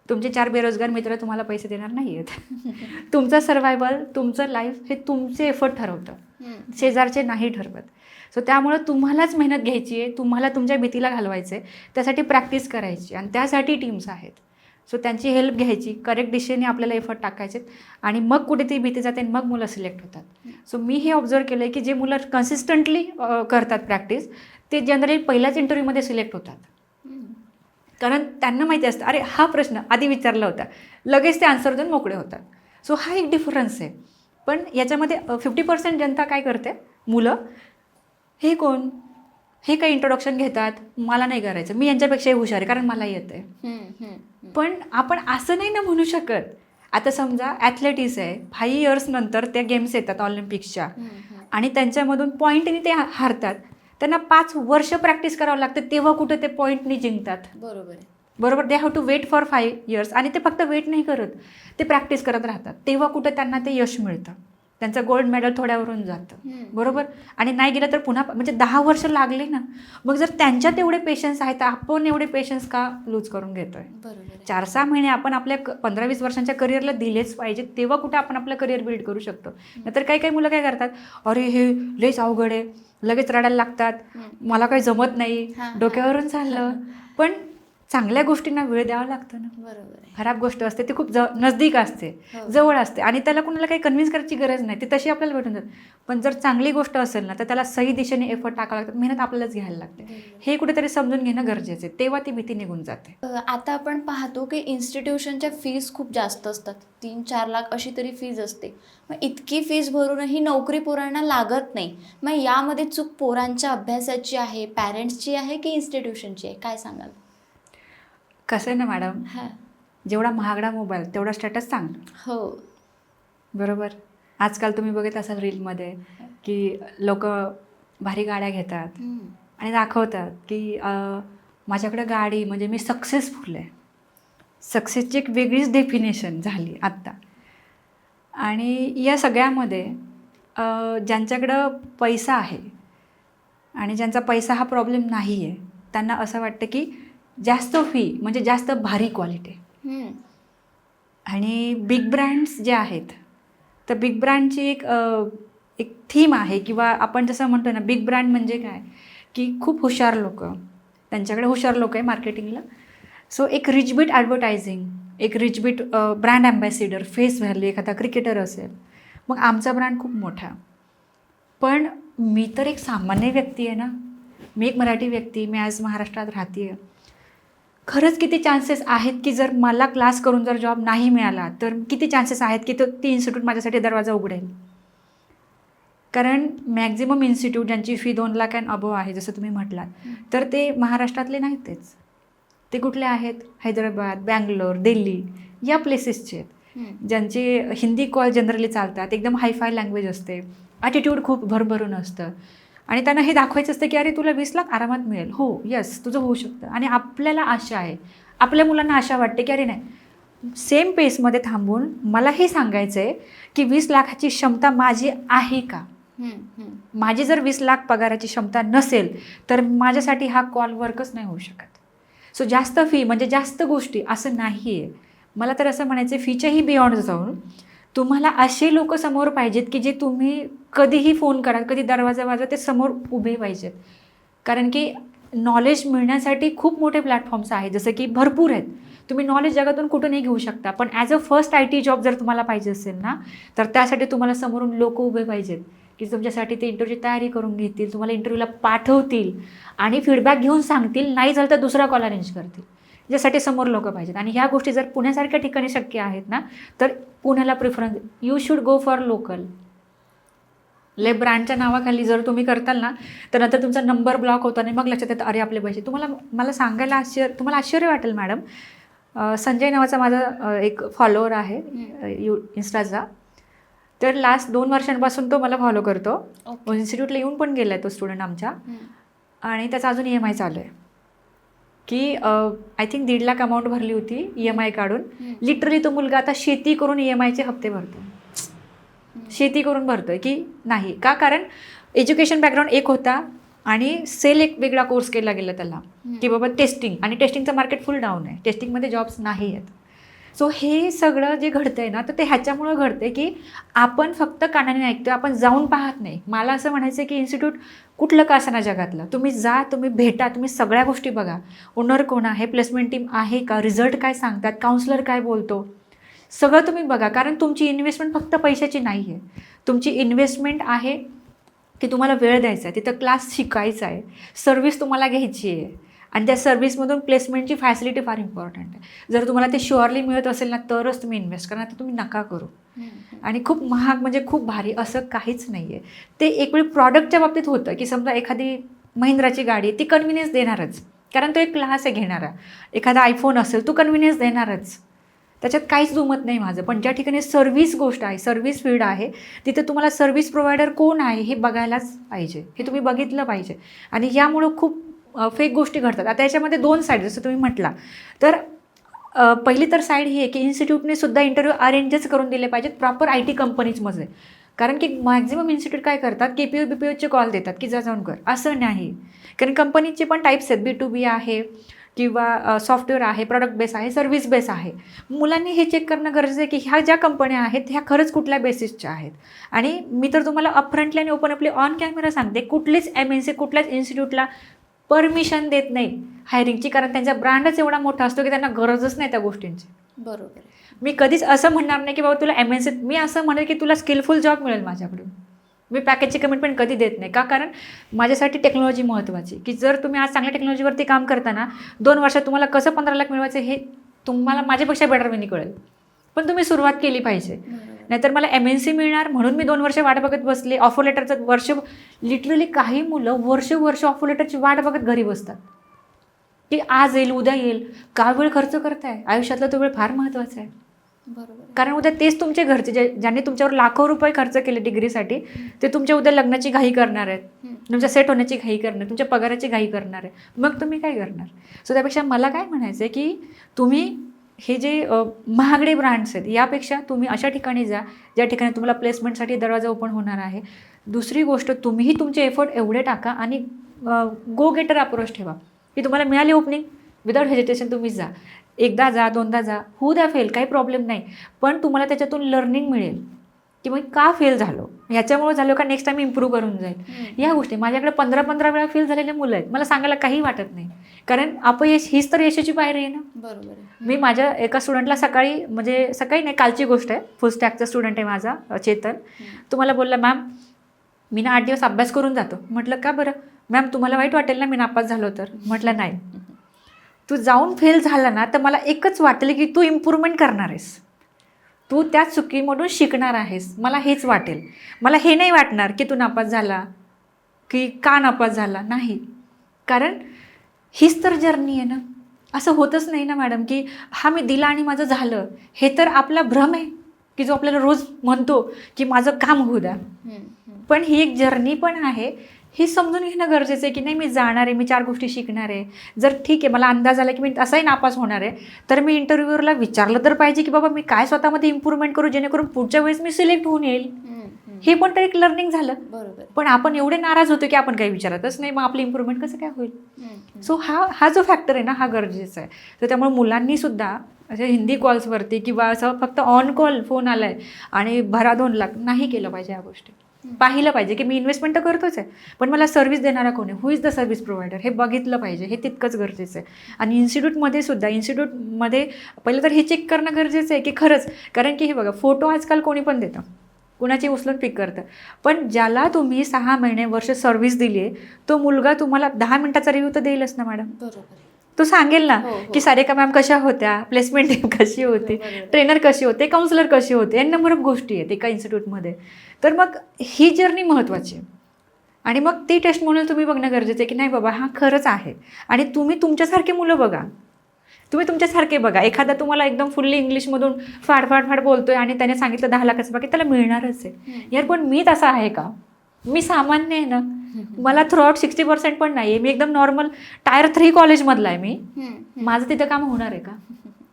तुमचे 4 बेरोजगार मित्र तुम्हाला पैसे देणार नाही आहेत. तुमचं सर्व्हायवल, तुमचं लाईफ हे तुमचे एफर्ट ठरवतं, शेजारचे नाही ठरवत. सो त्यामुळं तुम्हालाच मेहनत घ्यायची आहे, तुम्हाला तुमच्या भीतीला घालवायचं आहे, त्यासाठी प्रॅक्टिस करायची आणि त्यासाठी टीम्स आहेत. सो त्यांची हेल्प घ्यायची, करेक्ट दिशेने आपल्याला एफर्ट टाकायचे आणि मग कुठे ती भीती जाते आणि मग मुलं सिलेक्ट होतात. सो मी हे ऑब्झर्व केलं आहे की जे मुलं कन्सिस्टंटली करतात प्रॅक्टिस, ते जनरली पहिल्याच इंटरव्ह्यूमध्ये सिलेक्ट होतात. कारण त्यांना माहिती असतं, अरे हा प्रश्न आधी विचारला होता, लगेच ते आन्सर देऊन मोकळे होतात. सो हा एक डिफरन्स आहे. पण याच्यामध्ये 50% जनता काय करते, मुलं हे कोण, हे काही इंट्रोडक्शन घेतात, मला नाही करायचं, मी यांच्यापेक्षाही हुशार आहे कारण मला येतं आहे. पण आपण असं नाही ना म्हणू शकत. आता समजा ॲथलेटिक्स आहे, 5 इयर्स नंतर त्या गेम्स येतात ऑलिम्पिक्सच्या आणि त्यांच्यामधून पॉईंटनी ते हारतात. त्यांना 5 वर्ष प्रॅक्टिस करावं लागतं, तेव्हा कुठं ते पॉईंटनी जिंकतात. बरोबर. They have to wait for 5 years आणि ते फक्त वेट नाही करत, ते प्रॅक्टिस करत राहतात. तेव्हा कुठं त्यांना ते यश मिळतं, त्यांचं गोल्ड मेडल थोड्यावरून जातं. बरोबर. आणि नाही गेलं तर पुन्हा म्हणजे 10 वर्ष लागले ना. मग जर त्यांच्यात एवढे पेशन्स आहेत तर आपण एवढे पेशन्स का लूज करून घेतोय? 4-6 महिने आपण आपल्या 15-20 वर्षांच्या करिअरला दिलेच पाहिजे, तेव्हा कुठं आपण आपलं करिअर बिल्ड करू शकतो. नाहीतर काही मुलं काय करतात, अरे हे लयच अवघड आहे, लगेच रडायला लागतात, मला काही जमत नाही, डोक्यावरून चाललं. पण चांगल्या गोष्टींना वेळ द्यावा लागतो ना. बरोबर आहे. खराब गोष्ट असते ती खूप नजदीक असते, जवळ असते आणि त्याला कुणाला काही कन्व्हिन्स करायची गरज नाही, ती तशी आपल्याला भेटून जाते. पण जर चांगली गोष्ट असेल ना तर त्याला सही दिशेने एफर्ट टाकावं लागतं, मेहनत आपल्यालाच घ्यायला लागते. हे कुठेतरी समजून घेणं गरजेचं आहे, तेव्हा ती भीती निघून जाते. आता आपण पाहतो की इन्स्टिट्यूशनच्या फीज खूप जास्त असतात, 3-4 लाख अशी तरी फीज असते. मग इतकी फीज भरूनही नोकरी पोरांना लागत नाही. मग यामध्ये चूक पोरांच्या अभ्यासाची आहे, पॅरेंट्सची आहे की इन्स्टिट्यूशनची आहे, काय सांगाल? कसं आहे ना मॅडम, जेवढा महागडा मोबाईल तेवढा स्टेटस चांगलं. हो. बरोबर. आजकाल तुम्ही बघत असाल रीलमध्ये की लोक भारी गाड्या घेतात आणि दाखवतात की माझ्याकडे गाडी म्हणजे मी सक्सेसफुल आहे. सक्सेसची एक वेगळीच डेफिनेशन झाली आत्ता. आणि या सगळ्यामध्ये ज्यांच्याकडं पैसा आहे आणि ज्यांचा पैसा हा प्रॉब्लेम नाही आहे, त्यांना असं वाटतं की जास्त फी म्हणजे जास्त भारी क्वालिटी. आणि बिग ब्रँड्स जे आहेत तर बिग ब्रँडची एक थीम आहे, किंवा आपण जसं म्हणतो ना, बिग ब्रँड म्हणजे काय की खूप हुशार लोक, त्यांच्याकडे हुशार लोक आहे मार्केटिंगला. सो एक रिचबिट ॲडव्हर्टायझिंग, एक रिचबिट ब्रँड ॲम्बॅसिडर, फेस व्हॅल्यू, एखादा क्रिकेटर असेल, मग आमचा ब्रँड खूप मोठा. पण मी तर एक सामान्य व्यक्ती आहे ना, मी एक मराठी व्यक्ती, मी आज महाराष्ट्रात राहते आहे. खरंच किती चान्सेस आहेत की जर मला क्लास करून जर जॉब नाही मिळाला तर किती चान्सेस आहेत की ती इन्स्टिट्यूट माझ्यासाठी दरवाजा उघडेल. कारण मॅक्झिमम इन्स्टिट्यूट ज्यांची फी 2 लाख अँड अबोव आहे, जसं तुम्ही म्हटलात, तर ते महाराष्ट्रातले नाहीतच. ते कुठले आहेत? हैदराबाद, बँगलोर, दिल्ली या प्लेसेसचे आहेत, ज्यांचे हिंदी कॉल जनरली चालतात, एकदम हायफाय लँग्वेज असते, ॲटिट्यूड खूप भरभरून असतं आणि त्यांना हे दाखवायचं असतं की अरे तुला 20 लाख आरामात मिळेल, हो यस तुझं होऊ शकतं. आणि आपल्याला आशा आहे, आपल्या मुलांना आशा वाटते की अरे नाही, सेम पेसमध्ये थांबून मला हे सांगायचं आहे की 20 लाखाची क्षमता माझी आहे का. माझी जर 20 लाख पगाराची क्षमता नसेल तर माझ्यासाठी हा कॉल वर्कच नाही होऊ शकत. सो जास्त फी म्हणजे जास्त गोष्टी असं नाही आहे. मला तर असं म्हणायचं आहे, फीच्याही बियॉन्ड जाऊन तुम्हाला असे लोक समोर पाहिजेत की जे तुम्ही कधीही फोन करा, कधी दरवाजा वाजवा, ते समोर उभे पाहिजेत. कारण की नॉलेज मिळण्यासाठी खूप मोठे प्लॅटफॉर्म्स आहेत, जसं की भरपूर आहेत. तुम्ही नॉलेज जगातून कुठूनही घेऊ शकता, पण as a first IT job जर तुम्हाला पाहिजे असेल ना, तर त्यासाठी तुम्हाला समोरून लोक उभे पाहिजेत की तुमच्यासाठी ते इंटरव्ह्यूची तयारी करून घेतील, तुम्हाला इंटरव्ह्यूला पाठवतील आणि फीडबॅक घेऊन सांगतील, नाही झालं तर दुसरा कॉल अरेंज करतील. यासाठी समोर लोक पाहिजेत. आणि ह्या गोष्टी जर पुण्यासारख्या ठिकाणी शक्य आहेत ना, तर पुण्याला preference. You should go for local. ब्रँडच्या नावाखाली जर तुम्ही करताल ना, तर नंतर तुमचा नंबर ब्लॉक होतो आणि मग लक्षात येतं अरे आपले पैसे. मला सांगायला तुम्हाला आश्चर्य वाटेल मॅडम, संजय नावाचा माझा एक फॉलोअर आहे इन्स्टाचा, तर लास्ट 2 वर्षांपासून तो मला फॉलो करतो. इन्स्टिट्यूटला येऊन पण गेला आहे तो स्टुडंट आमच्या, आणि त्याचा अजून EMI चालू आहे की आय थिंक 1.5 लाख अमाऊंट भरली होती EMI काढून. लिटरली तो मुलगा आता शेती करून EMIचे हप्ते भरतो, शेती करून भरतोय. की नाही का, कारण एज्युकेशन बॅकग्राऊंड एक होता आणि सेल एक वेगळा कोर्स केला गेला त्याला की बाबा टेस्टिंग, आणि टेस्टिंगचं मार्केट फुल डाऊन आहे, टेस्टिंगमध्ये जॉब्स नाही आहेत. सो हे सगळं जे घडतंय ना, तर ते ह्याच्यामुळं घडतंय की आपण फक्त कानाने ऐकतोय, आपण जाऊन पाहत नाही. मला असं म्हणायचं आहे की इन्स्टिट्यूट कुठलं का असेना जगातलं, तुम्ही जा, तुम्ही भेटा, तुम्ही सगळ्या गोष्टी बघा. ओनर कोण आहे, प्लेसमेंट टीम आहे का, रिझल्ट काय सांगतात, काउन्सलर काय बोलतो, सगळं तुम्ही बघा. कारण तुमची इन्व्हेस्टमेंट फक्त पैशाची नाही आहे. तुमची इन्व्हेस्टमेंट आहे की तुम्हाला वेळ द्यायचा आहे, तिथं क्लास शिकायचा आहे, सर्व्हिस तुम्हाला घ्यायची आहे, आणि त्या सर्व्हिसमधून प्लेसमेंटची फॅसिलिटी फार इम्पॉर्टंट आहे. जर तुम्हाला ते शुअरली मिळत असेल ना, तरच तुम्ही इन्व्हेस्ट करा, तर तुम्ही नका करू. आणि खूप महाग म्हणजे खूप भारी असं काहीच नाही आहे. ते एक वेळ प्रॉडक्टच्या बाबतीत होतं की समजा एखादी महिंद्राची गाडी ती कन्व्हिनियन्स देणारच, कारण तो एक क्लास आहे घेणारा. एखादा आयफोन असेल तो कन्व्हिनियन्स देणारच, त्याच्यात काहीच दुमत नाही माझं. पण ज्या ठिकाणी सर्व्हिस गोष्ट आहे, सर्व्हिस फील्ड आहे, तिथे तुम्हाला सर्व्हिस प्रोव्हायडर कोण आहे हे बघायलाच पाहिजे, हे तुम्ही बघितलं पाहिजे. आणि यामुळं खूप फेक गोष्टी घडतात. आता याच्यामध्ये 2 साईड, जसं तुम्ही म्हटला, तर पहिली तर साईड ही आहे की इन्स्टिट्यूटने सुद्धा इंटरव्ह्यू अरेंजच करून दिले पाहिजेत प्रॉपर IT कंपनीजमध्ये. कारण की मॅक्झिमम इन्स्टिट्यूट काय करतात, KPO BPOचे कॉल देतात की जा जाऊन कर, असं नाही. कारण कंपनीचे पण टाईप्स आहेत, B2B आहे किंवा सॉफ्टवेअर आहे, प्रॉडक्ट बेस आहे, सर्व्हिस बेस आहे. मुलांनी हे चेक करणं गरजेचं आहे की ह्या ज्या कंपन्या आहेत ह्या खरंच कुठल्या बेसिसच्या आहेत. आणि मी तर तुम्हाला अपफ्रंटली आणि ओपन ऑन कॅमेरा सांगते, कुठलीच MNC कुठल्याच इन्स्टिट्यूटला परमिशन देत नाही हायरिंगची, कारण त्यांचा ब्रँडच एवढा मोठा असतो की त्यांना गरजच नाही त्या गोष्टींची. बरोबर. मी कधीच असं म्हणणार नाही की बाबा तुला MNC, मी असं म्हणेल की तुला स्किलफुल जॉब मिळेल माझ्याकडून. मी पॅकेजची कमिटमेंट कधी देत नाही. का? कारण माझ्यासाठी टेक्नॉलॉजी महत्त्वाची, की जर तुम्ही आज चांगल्या टेक्नॉलॉजीवरती काम करताना 2 वर्षात तुम्हाला कसं 15 लाख मिळवायचं हे तुम्हाला माझ्यापेक्षा बेटर मी कळेल. पण तुम्ही सुरुवात केली पाहिजे. नाहीतर मला MNC मिळणार म्हणून मी 2 वर्ष वाट बघत बसले. ऑफर लेटरचं वर्ष, लिटरली काही मुलं वर्ष ऑफर लेटरची वाट बघत घरी बसतात की आज येईल उद्या येईल. का वेळ खर्च करताय? आयुष्यातला तो वेळ फार महत्त्वाचा आहे. बरोबर. कारण उद्या तेच तुमचे घरचे ज्यांनी तुमच्यावर लाखो रुपये खर्च केले डिग्रीसाठी, ते तुमच्या उद्या लग्नाची घाई करणार आहेत, तुमच्या सेट होण्याची घाई करणार, तुमच्या पगाराची घाई करणार आहे. मग तुम्ही काय करणार? सो त्यापेक्षा मला काय म्हणायचं आहे की तुम्ही हे जे महागडे ब्रँड्स आहेत यापेक्षा तुम्ही अशा ठिकाणी जा ज्या ठिकाणी तुम्हाला प्लेसमेंटसाठी दरवाजा ओपन होणार आहे. दुसरी गोष्ट, तुम्हीही तुमचे एफर्ट एवढे टाका आणि गो गेटर अप्रोच ठेवा की तुम्हाला मिळाली ओपनिंग, विदाउट हेजिटेशन तुम्ही जा. एकदा जा, 2दा जा, होऊ द्या फेल, काही प्रॉब्लेम नाही. पण तुम्हाला त्याच्यातून लर्निंग मिळेल की मग का फेल झालो, ह्याच्यामुळे झालो का नेक्स्ट टाइम इम्प्रूव्ह करून जाईल. या गोष्टी माझ्याकडे 15-15 वेळा फेल झालेले मुलं आहेत. मला सांगायला काही वाटत नाही, कारण अपयश हीच तर यशाची पायरी आहे ना. बरोबर. मी माझ्या एका स्टुडंटला सकाळी, म्हणजे सकाळी नाही, कालची गोष्ट आहे, फुल स्टॅकचा स्टुडंट आहे माझा, चेतन. तो मला बोलला, मॅम मी ना 8 दिवस अभ्यास करून जातो. म्हटलं का बरं? मॅम तुम्हाला वाईट वाटेल ना मी नापास झालो तर? म्हटलं नाही, तू जाऊन फेल झाला ना तर मला एकच वाटेल की तू इम्प्रूव्हमेंट करणार आहेस, तू त्या चुकीमधून शिकणार आहेस. मला हेच वाटेल. मला हे नाही वाटणार की तू नापास झाला की का नापास झाला, नाही. कारण हीच तर जर्नी आहे ना. असं होतच नाही ना मॅडम की हा मी दिला आणि माझं झालं. हे तर आपला भ्रम आहे की जो आपल्याला रोज म्हणतो की माझं काम होऊ द्या. पण ही एक जर्नी पण आहे, हे समजून घेणं गरजेचं आहे की नाही मी जाणार आहे, मी 4 गोष्टी शिकणार आहे. जर ठीक आहे मला अंदाज आला की मी असाही नापास होणार आहे, तर मी इंटरव्ह्यूअरला विचारलं तर पाहिजे की बाबा मी काय स्वतःमध्ये इम्प्रूव्हमेंट करू जेणेकरून पुढच्या वेळेस मी सिलेक्ट होऊन येईल. हे पण तर एक लर्निंग झालं. बरोबर. पण आपण एवढे नाराज होतो की आपण काही विचारतच नाही, मग आपली इम्प्रूव्हमेंट कसं काय होईल. सो हा जो फॅक्टर आहे ना, हा गरजेचा आहे. तर त्यामुळे मुलांनी सुद्धा अशा हिंदी कॉल्सवरती किंवा असं फक्त ऑन कॉल फोन आला आहे आणि भरा 2 लाख नाही केलं पाहिजे. ह्या गोष्टी पाहिलं पाहिजे की मी इन्व्हेस्टमेंट तर करतोच आहे, पण मला सर्व्हिस देणारा कोण आहे, हु इज द सर्व्हिस प्रोव्हायडर, हे बघितलं पाहिजे. हे तितकंच गरजेचं आहे. आणि इन्स्टिट्यूटमध्ये पहिलं तर हे चेक करणं गरजेचं आहे की खरंच, कारण की हे बघा, फोटो आजकाल कोणी पण देतं, कुणाची उचलून पिक करतं, पण ज्याला तुम्ही 6 महिने वर्ष सर्व्हिस दिली आहे तो मुलगा तुम्हाला 10 मिनिटाचा रिव्ह्यू तर देईलच ना मॅडम. बरोबर. तो सांगेल ना हो. की सारिका मॅम कशा होत्या, प्लेसमेंट टीम कशी होती, ट्रेनर कशी होते, काउन्सिलर कशी होते, या नंबर ऑफ गोष्टी आहेत एका इन्स्टिट्यूटमध्ये. तर मग ही जर्नी महत्त्वाची आहे. आणि मग ती टेस्ट म्हणून तुम्ही बघणं गरजेचं आहे की नाही बाबा हा खरंच आहे. आणि तुम्ही तुमच्यासारखे मुलं बघा, तुम्ही तुमच्यासारखे बघा. एखादा तुम्हाला एकदम फुल्ली इंग्लिशमधून फाड बोलतोय आणि त्याने सांगितलं 10 लाखाचं बाकी, त्याला मिळणारच आहे. यार पण मी तसा आहे का? मी सामान्य आहे ना. मला थ्रूआउट 60% पण नाही आहे. मी एकदम नॉर्मल टायर 3 कॉलेजमधला आहे मी. माझं तिथं काम होणार आहे का?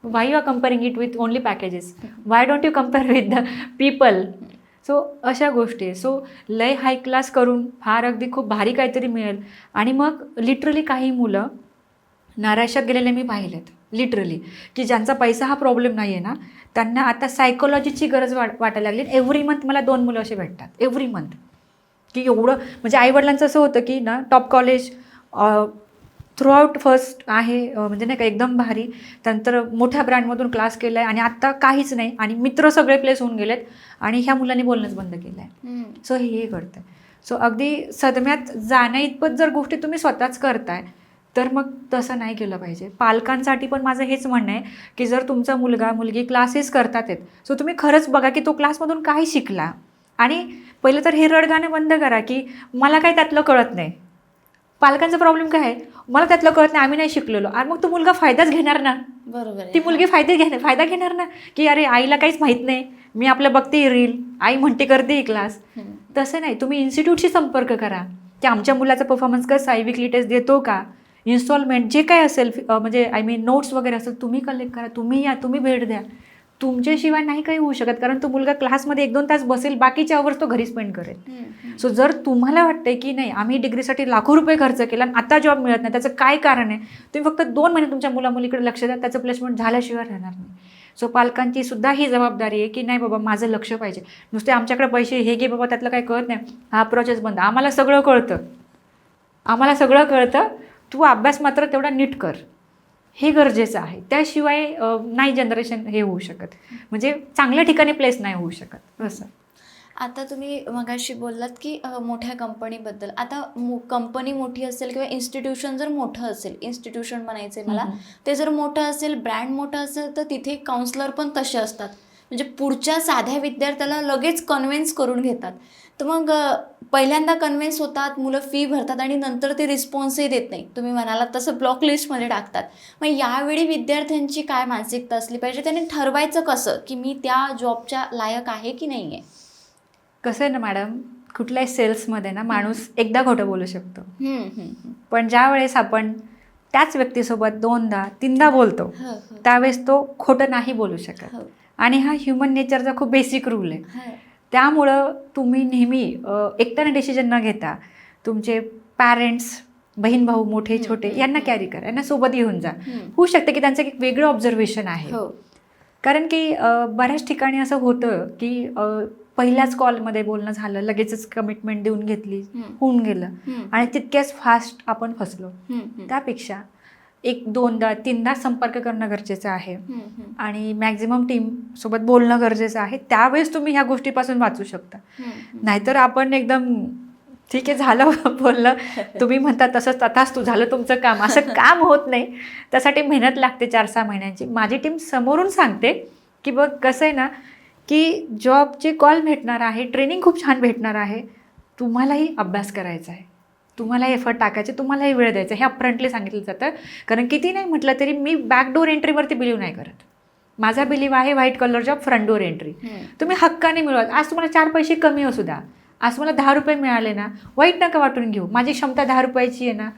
Why you are comparing it with only packages? Why don't you compare with the people? So अशा गोष्टी आहे. सो लय हाय क्लास करून फार अगदी खूप भारी काहीतरी मिळेल. आणि मग लिटरली काही मुलं नैराश्यात गेलेले मी पाहिलेत लिटरली, की ज्यांचा पैसा हा प्रॉब्लेम नाही आहे ना, त्यांना आता सायकोलॉजीची गरज वाटायला लागली. एव्हरी मंथ मला 2 मुलं असे भेटतात एव्हरी मंथ, की एवढं म्हणजे आईवडिलांचं असं होतं की ना टॉप कॉलेज थ्रूआउट फर्स्ट आहे, म्हणजे नाही का एकदम भारी, त्यानंतर मोठ्या ब्रँडमधून क्लास केला आहे आणि आत्ता काहीच नाही आणि मित्र सगळे प्लेस होऊन गेलेत आणि ह्या मुलांनी बोलणंच बंद केलं आहे. सो हे घडतं. सो अगदी सदम्यात जाण्या इतपत जर गोष्टी तुम्ही स्वतःच करताय तर मग तसं नाही केलं पाहिजे. पालकांसाठी पण माझं हेच म्हणणं आहे की जर तुमचा मुलगा मुलगी क्लासेस करतात आहेत, सो तुम्ही खरंच बघा की तो क्लासमधून काय शिकला. आणि पहिलं तर हे रडगाणं बंद करा की मला काय त्यातलं कळत नाही. पालकांचा प्रॉब्लेम काय आहे, मला त्यातलं कळत नाही, आम्ही नाही शिकलेलो. आणि मग तो मुलगा फायदाच घेणार ना, बरोबर ती मुलगी फायदा घेणार ना, की अरे आईला काहीच माहीत नाही, मी आपलं बघते रील, आई म्हणते करते क्लास. तसं नाही, तुम्ही इन्स्टिट्यूटशी संपर्क करा की आमच्या मुलाचा परफॉर्मन्स कसा आहे, वीकली टेस्ट देतो का, इन्स्टॉलमेंट जे काय असेल, म्हणजे नोट्स वगैरे असेल तुम्ही कलेक्ट करा, तुम्ही या, तुम्ही भेट द्या. तुमच्याशिवाय नाही काही होऊ शकत, कारण तो मुलगा क्लासमध्ये 1-2 तास बसेल, बाकीच्या आवर्स तो घरी स्पेंड करेल. सो जर तुम्हाला वाटतंय की नाही आम्ही डिग्रीसाठी लाखो रुपये खर्च केला आणि आता जॉब मिळत नाही, त्याचं काय कारण आहे, तुम्ही फक्त 2 महिने तुमच्या मुलामुलीकडे लक्ष द्या, त्याचं प्लेसमेंट झाल्याशिवाय राहणार नाही. सो पालकांची सुद्धा ही जबाबदारी आहे की नाही बाबा माझं लक्ष पाहिजे, नुसते आमच्याकडे पैसे हे घे बाबा त्यातलं काही कळत नाही, हा प्रोसेस बंद. आम्हाला सगळं कळतं, तू अभ्यास मात्र तेवढा नीट कर, हे गरजेचं आहे. त्याशिवाय नाही जनरेशन हे होऊ शकत, म्हणजे चांगल्या ठिकाणी प्लेस नाही होऊ शकत. असं आता तुम्ही मगाशी बोललात की मोठ्या कंपनीबद्दल. आता कंपनी मोठी असेल किंवा इन्स्टिट्यूशन जर मोठं असेल, इन्स्टिट्यूशन म्हणायचं आहे मला, ते जर मोठं असेल, ब्रँड मोठं असेल, तर तिथे काउन्सलर पण तसे असतात, म्हणजे पुढच्या साध्या विद्यार्थ्याला लगेच कन्व्हिन्स करून घेतात. तर मग पहिल्यांदा कन्व्हिन्स होतात, मुलं फी भरतात आणि नंतर ते रिस्पॉन्सही देत नाही, तुम्ही म्हणालात तसं ब्लॉक लिस्टमध्ये टाकतात. मग यावेळी विद्यार्थ्यांची काय मानसिकता असली पाहिजे, त्यांनी ठरवायचं कसं की मी त्या जॉबच्या लायक आहे की नाही आहे? कसं आहे ना मॅडम, कुठल्याही सेल्समध्ये ना माणूस एकदा खोटं बोलू शकतो, पण ज्या वेळेस आपण त्याच व्यक्तीसोबत 2दा-3दा बोलतो त्यावेळेस तो खोटं नाही बोलू शकत. आणि हा ह्युमन नेचरचा खूप बेसिक रूल आहे. त्यामुळं तुम्ही नेहमी एकट्याने डिसिजन न घेता तुमचे पॅरेंट्स, बहीण भाऊ मोठे छोटे यांना कॅरी करा, यांना सोबत घेऊन जा. होऊ शकतं की त्यांचं एक वेगळं ऑब्झर्वेशन आहे, कारण की बऱ्याच ठिकाणी असं होतं की पहिल्याच कॉलमध्ये बोलणं झालं, लगेचच कमिटमेंट देऊन घेतली, होऊन गेलं आणि तितक्याच फास्ट आपण फसलो. त्यापेक्षा 1-2दा-3दा संपर्क करणं गरजेचं आहे आणि मॅक्झिमम टीमसोबत बोलणं गरजेचं आहे. त्यावेळेस तुम्ही ह्या गोष्टीपासून वाचू शकता. नाहीतर आपण एकदम ठीक आहे झालं बोललं, तुम्ही म्हणता तसंच तथास्तु झालं तुमचं काम, असं काम होत नाही. त्यासाठी मेहनत लागते 4-6 महिन्यांची. माझी टीम समोरून सांगते की बघ कसं आहे ना, की जॉबचे कॉल भेटणार आहे, ट्रेनिंग खूप छान भेटणार आहे, तुम्हालाही अभ्यास करायचा आहे, तुम्हालाही एफर्ट टाकायचे, तुम्हालाही वेळ द्यायचा, हे अपफ्रंटली सांगितलं जातं. कारण किती नाही म्हटलं तरी मी बॅकडोर एंट्रीवरती बिलीव्ह नाही करत. माझा बिलीव्ह आहे white collar job, front door entry. तुम्ही हक्काने मिळवा. आज तुम्हाला 4 पैसे कमी असू द्या, आज मला 10 रुपये मिळाले ना, वाईट नका वाटून घेऊ, माझी क्षमता 10 रुपयाची आहे ना,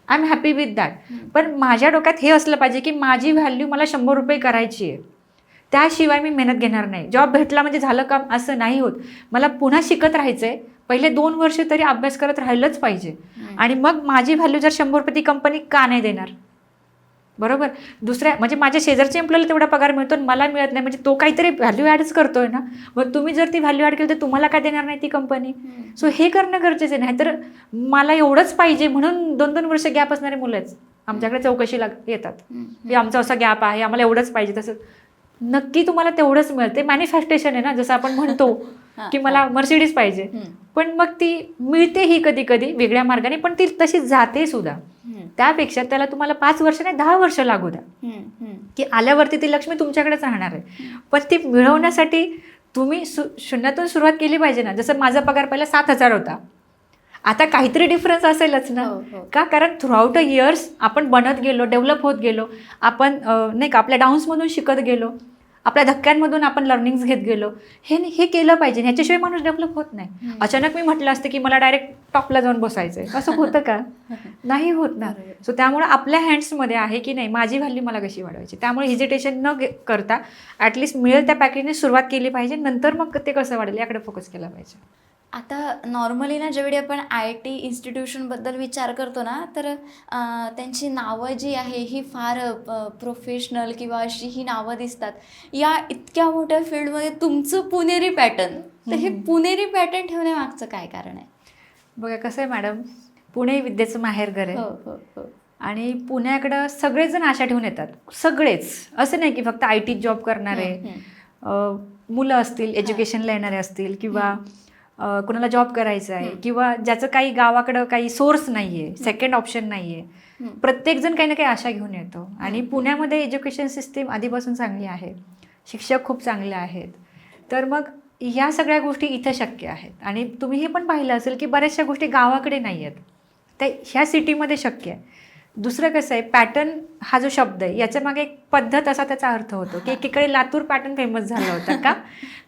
I am happy with that. पण माझ्या डोक्यात हे असलं पाहिजे की माझी व्हॅल्यू मला 100 रुपये करायची आहे, त्याशिवाय मी मेहनत घेणार नाही. जॉब भेटला म्हणजे झालं काम असं नाही होत. मला पुन्हा शिकत राहायचं आहे, पहिले 2 वर्ष तरी अभ्यास करत राहिलंच पाहिजे आणि मग माझी व्हॅल्यू जर 100 रुपये ती कंपनी का नाही देणार, बरोबर. दुसऱ्या म्हणजे माझ्या शेजारच्या एम्प्लॉईला तेवढा पगार मिळतो मला मिळत नाही, म्हणजे तो काहीतरी व्हॅल्यू ॲडच करतोय ना. मग तुम्ही जर ती व्हॅल्यू ॲड केली तर तुम्हाला काय देणार नाही ती कंपनी. सो हे करणं गरजेचं नाही. तर मला एवढंच पाहिजे म्हणून 2-2 वर्ष गॅप असणारे मुलंच आमच्याकडे चौकशीला येतात की आमचा असा गॅप आहे, आम्हाला एवढंच पाहिजे. तसं नक्की तुम्हाला तेवढंच मिळते. मॅनिफेस्टेशन आहे ना, जसं आपण म्हणतो की मला मर्सिडीज पाहिजे, पण मग ती मिळते ही कधी कधी वेगळ्या मार्गाने, पण ती तशी जाते सुद्धा. त्यापेक्षा त्याला तुम्हाला 5 वर्ष नाही 10 वर्ष लागू द्या, की आल्यावरती ती लक्ष्मी तुमच्याकडेच राहणार आहे. पण ती मिळवण्यासाठी तुम्ही शून्यातून सुरुवात केली पाहिजे ना. जसं माझा पगार पहिला 7,000 होता, आता काहीतरी डिफरन्स असेलच ना. का, कारण थ्रूआउट अ इयर्स आपण बनत गेलो, डेव्हलप होत गेलो, आपण नाही का आपल्या डाऊन्समधून शिकत गेलो, आपल्या धक्क्यांमधून आपण लर्निंग्स घेत गेलो. हे केलं पाहिजे, ह्याच्याशिवाय माणूस डेव्हलप होत नाही. अचानक मी म्हटलं असतं की मला डायरेक्ट टॉपला जाऊन बसायचं आहे, असं होतं का? नाही होत ना. सो त्यामुळे आपल्या हँड्समध्ये आहे की नाही माझी व्हॅल्यू मला कशी वाढवायची. त्यामुळे हेजिटेशन न करता ॲटलिस्ट मिळेल त्या पॅकेजने सुरुवात केली पाहिजे, नंतर मग ते कसं वाढेल याकडे फोकस केला पाहिजे. आता नॉर्मली ना ज्यावेळी आपण आय टी इन्स्टिट्यूशनबद्दल विचार करतो ना तर त्यांची नावं जी आहे ही फार प्रोफेशनल किंवा अशी ही नावं दिसतात. या इतक्या मोठ्या फील्डमध्ये तुमचं पुणेरी पॅटर्न, तर हे पुणेरी पॅटर्न ठेवण्यामागचं काय कारण आहे? बघा कसं आहे मॅडम, पुणे विद्येचं माहेरघर हो आहे हो हो. आणि पुण्याकडं सगळेच जण आशा ठेवून येतात. सगळेच, असं नाही की फक्त आय टी जॉब करणारे मुलं असतील, एज्युकेशनला येणारे असतील किंवा कोणाला जॉब करायचा आहे किंवा ज्याचं काही गावाकडं काही सोर्स नाही आहे, सेकंड ऑप्शन नाही आहे. प्रत्येकजण काही ना काही आशा घेऊन येतो. आणि पुण्यामध्ये एज्युकेशन सिस्टीम आधीपासून चांगली आहे, शिक्षक खूप चांगले आहेत. तर मग ह्या सगळ्या गोष्टी इथं शक्य आहेत. आणि तुम्ही हे पण पाहिलं असेल की बऱ्याचशा गोष्टी गावाकडे नाही आहेत, त्या ह्या सिटीमध्ये शक्य आहे. दुसरं कसं आहे, पॅटर्न हा जो शब्द आहे याच्या मागे एक पद्धत असा त्याचा अर्थ होतो की एकीकडे लातूर पॅटर्न फेमस झाला होता का,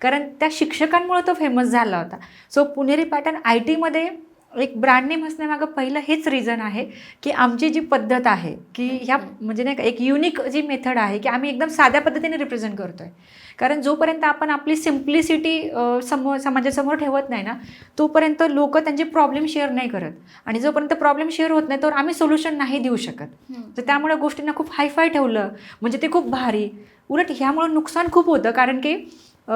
कारण त्या शिक्षकांमुळे तो फेमस झाला होता. सो पुणेरी पॅटर्न आय टीमध्ये एक ब्रँड नेम असण्यामागं पहिलं हेच रिझन आहे की आमची जी पद्धत आहे की ह्या म्हणजे नाही का एक युनिक जी मेथड आहे की आम्ही एकदम साध्या पद्धतीने रिप्रेझेंट करतो आहे. कारण जोपर्यंत आपण आपली सिम्प्लिसिटी समाजासमोर ठेवत नाही ना, तोपर्यंत लोक त्यांचे प्रॉब्लेम शेअर नाही करत. आणि जोपर्यंत प्रॉब्लेम शेअर होत नाही तोवर आम्ही सोल्युशन नाही देऊ शकत. तर त्यामुळे गोष्टींना खूप हायफाय ठेवलं म्हणजे ते खूप भारी. उलट ह्यामुळं नुकसान खूप होतं, कारण की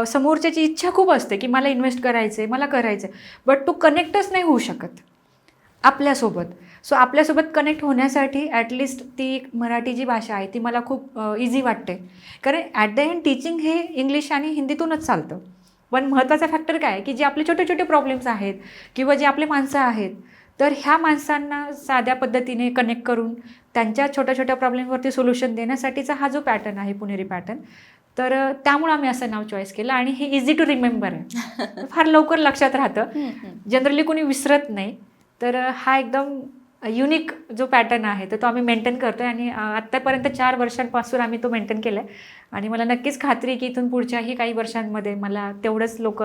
समोरच्याची इच्छा खूप असते की मला इन्व्हेस्ट करायचं आहे, मला करायचं आहे, बट तो कनेक्टच नाही होऊ शकत आपल्यासोबत. सो आपल्यासोबत कनेक्ट होण्यासाठी ॲटलिस्ट ती मराठी जी भाषा आहे ती मला खूप इझी वाटते. कारण ॲट द एंड टीचिंग हे इंग्लिश आणि हिंदीतूनच चालतं. पण महत्त्वाचा फॅक्टर काय आहे की जे आपले छोटे छोटे प्रॉब्लेम्स आहेत किंवा जे आपले माणसं आहेत, तर ह्या माणसांना साध्या पद्धतीने कनेक्ट करून त्यांच्या छोट्या छोट्या प्रॉब्लेमवरती सोल्युशन देण्यासाठीचा हा जो पॅटर्न आहे पुणेरी पॅटर्न, तर त्यामुळं आम्ही असं नाव चॉईस केलं. आणि हे इझी टू रिमेंबर आहे, फार लवकर लक्षात राहतं, जनरली कोणी विसरत नाही. तर हा एकदम युनिक जो पॅटर्न आहे तर तो आम्ही मेंटेन करतो आहे. आणि आत्तापर्यंत 4 वर्षांपासून आम्ही तो मेंटेन केला आहे. आणि मला नक्कीच खात्री की इथून पुढच्याही काही वर्षांमध्ये मला तेवढंच लोक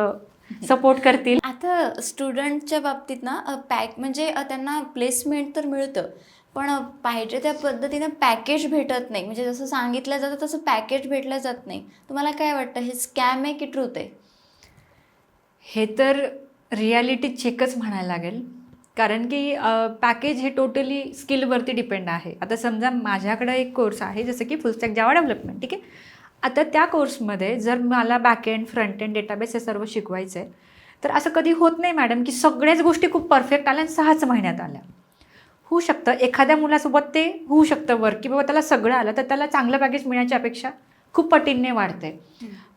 सपोर्ट करतील. आता स्टुडंटच्या बाबतीत ना म्हणजे त्यांना प्लेसमेंट तर मिळतं, पण पाहिजे त्या पद्धतीनं पॅकेज भेटत नाही. म्हणजे जसं सांगितलं जातं तसं पॅकेज भेटलं जात नाही. तुम्हाला काय वाटतं, हे स्कॅम आहे की ट्रूथ आहे? हे तर रियालिटी चेकच म्हणायला लागेल. कारण की पॅकेज हे टोटली स्किलवरती डिपेंड आहे. आता समजा माझ्याकडं एक कोर्स आहे जसं की फुलस्टॅक जावा डेव्हलपमेंट, ठीक आहे. आता त्या कोर्समध्ये जर मला बॅकएंड, फ्रंट एंड, डेटाबेस हे सर्व शिकवायचं आहे, तर असं कधी होत नाही मॅडम की सगळ्याच गोष्टी खूप परफेक्ट आल्या आणि 6च महिन्यात आल्या. होऊ शकतं एखाद्या मुलासोबत ते होऊ शकतं वर्क की बाबा त्याला सगळं आलं तर त्याला चांगलं पॅकेज मिळण्याची अपेक्षा खूप पटींनी वाढते.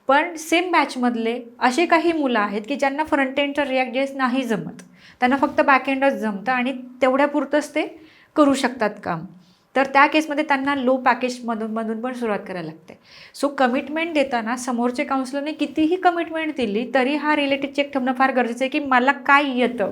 पण सेम बॅचमधले असे काही मुलं आहेत की ज्यांना फ्रंट एंडचं रिॲक्ट जेएस नाही जमत, त्यांना फक्त बॅकएंडच जमतं आणि तेवढ्यापुरतंच ते करू शकतात काम. तर त्या केसमध्ये त्यांना लो पॅकेजमधून पण सुरुवात करायला लागते. सो कमिटमेंट देताना समोरच्या काउन्सिलरने कितीही कमिटमेंट दिली तरी हा रिलेटेड चेक ठेवणं फार गरजेचं आहे की मला काय येतं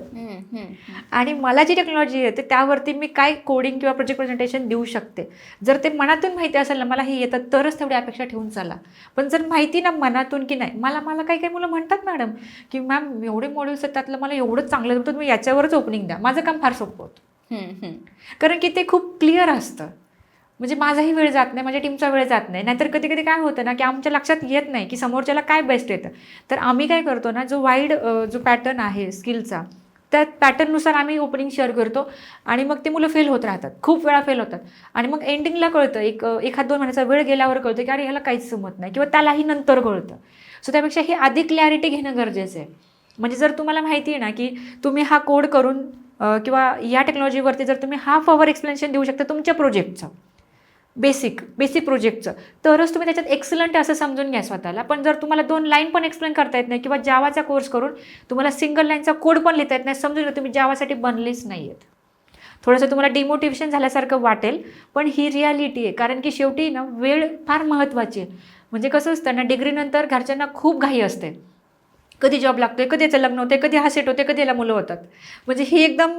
आणि मला जी टेक्नॉलॉजी येते त्यावरती मी काय कोडिंग किंवा प्रोजेक्ट प्रेझेंटेशन देऊ शकते. जर ते मनातून माहिती असेल ना मला हे येतं तरच तेवढी अपेक्षा ठेवून चाला. पण जर माहिती ना मनातून की नाही, मला काही काही मुलं म्हणतात मॅडम की मॅम एवढे मॉड्यूल्स आहेत त्यातलं मला एवढंच चांगलं जमतं, तुम्ही याच्यावरच ओपनिंग द्या, माझं काम फार सोपं होतं. कारण की ते खूप क्लिअर असतं. म्हणजे माझाही वेळ जात नाही, माझ्या टीमचा वेळ जात नाही. नाहीतर कधी कधी काय होतं ना की आमच्या लक्षात येत नाही की समोरच्याला काय बेस्ट येतं. तर आम्ही काय करतो ना, जो वाईड जो पॅटर्न आहे स्किलचा, त्या पॅटर्ननुसार आम्ही ओपनिंग शेअर करतो आणि मग ते मुलं फेल होत राहतात, खूप वेळा फेल होतात. आणि मग एंडिंगला कळतं, एखाद 2 महिन्याचा वेळ गेल्यावर कळतं की अरे ह्याला काहीच जमत नाही किंवा त्यालाही नंतर कळतं. सो त्यापेक्षा हे आधी क्लॅरिटी घेणं गरजेचं आहे. म्हणजे जर तुम्हाला माहिती आहे ना की तुम्ही हा कोड करून किंवा या टेक्नॉलॉजीवरती जर तुम्ही हाफ अवर एक्सप्लेनेशन देऊ शकता तुमच्या प्रोजेक्टचं, बेसिक प्रोजेक्टचं, तरच तुम्ही त्याच्यात एक्सलंट असं समजून घ्या स्वतःला. पण जर तुम्हाला 2 लाईन पण एक्सप्लेन करता येत नाही किंवा जावाचा कोर्स करून तुम्हाला सिंगल लाईनचा कोड पण लिहिता येत नाही, समजून घ्या तुम्ही जावासाठी बनलेच नाही आहेत. थोडंसं तुम्हाला डिमोटिवेशन झाल्यासारखं वाटेल, पण ही रियालिटी आहे. कारण की शेवटी ना वेळ फार महत्त्वाची आहे. म्हणजे कसं असतं ना, डिग्रीनंतर घरच्यांना खूप घाई असते, कधी जॉब लागतोय, कधी याचं लग्न होते, कधी हा सेट होते, कधी याला मुलं होतात. म्हणजे ही एकदम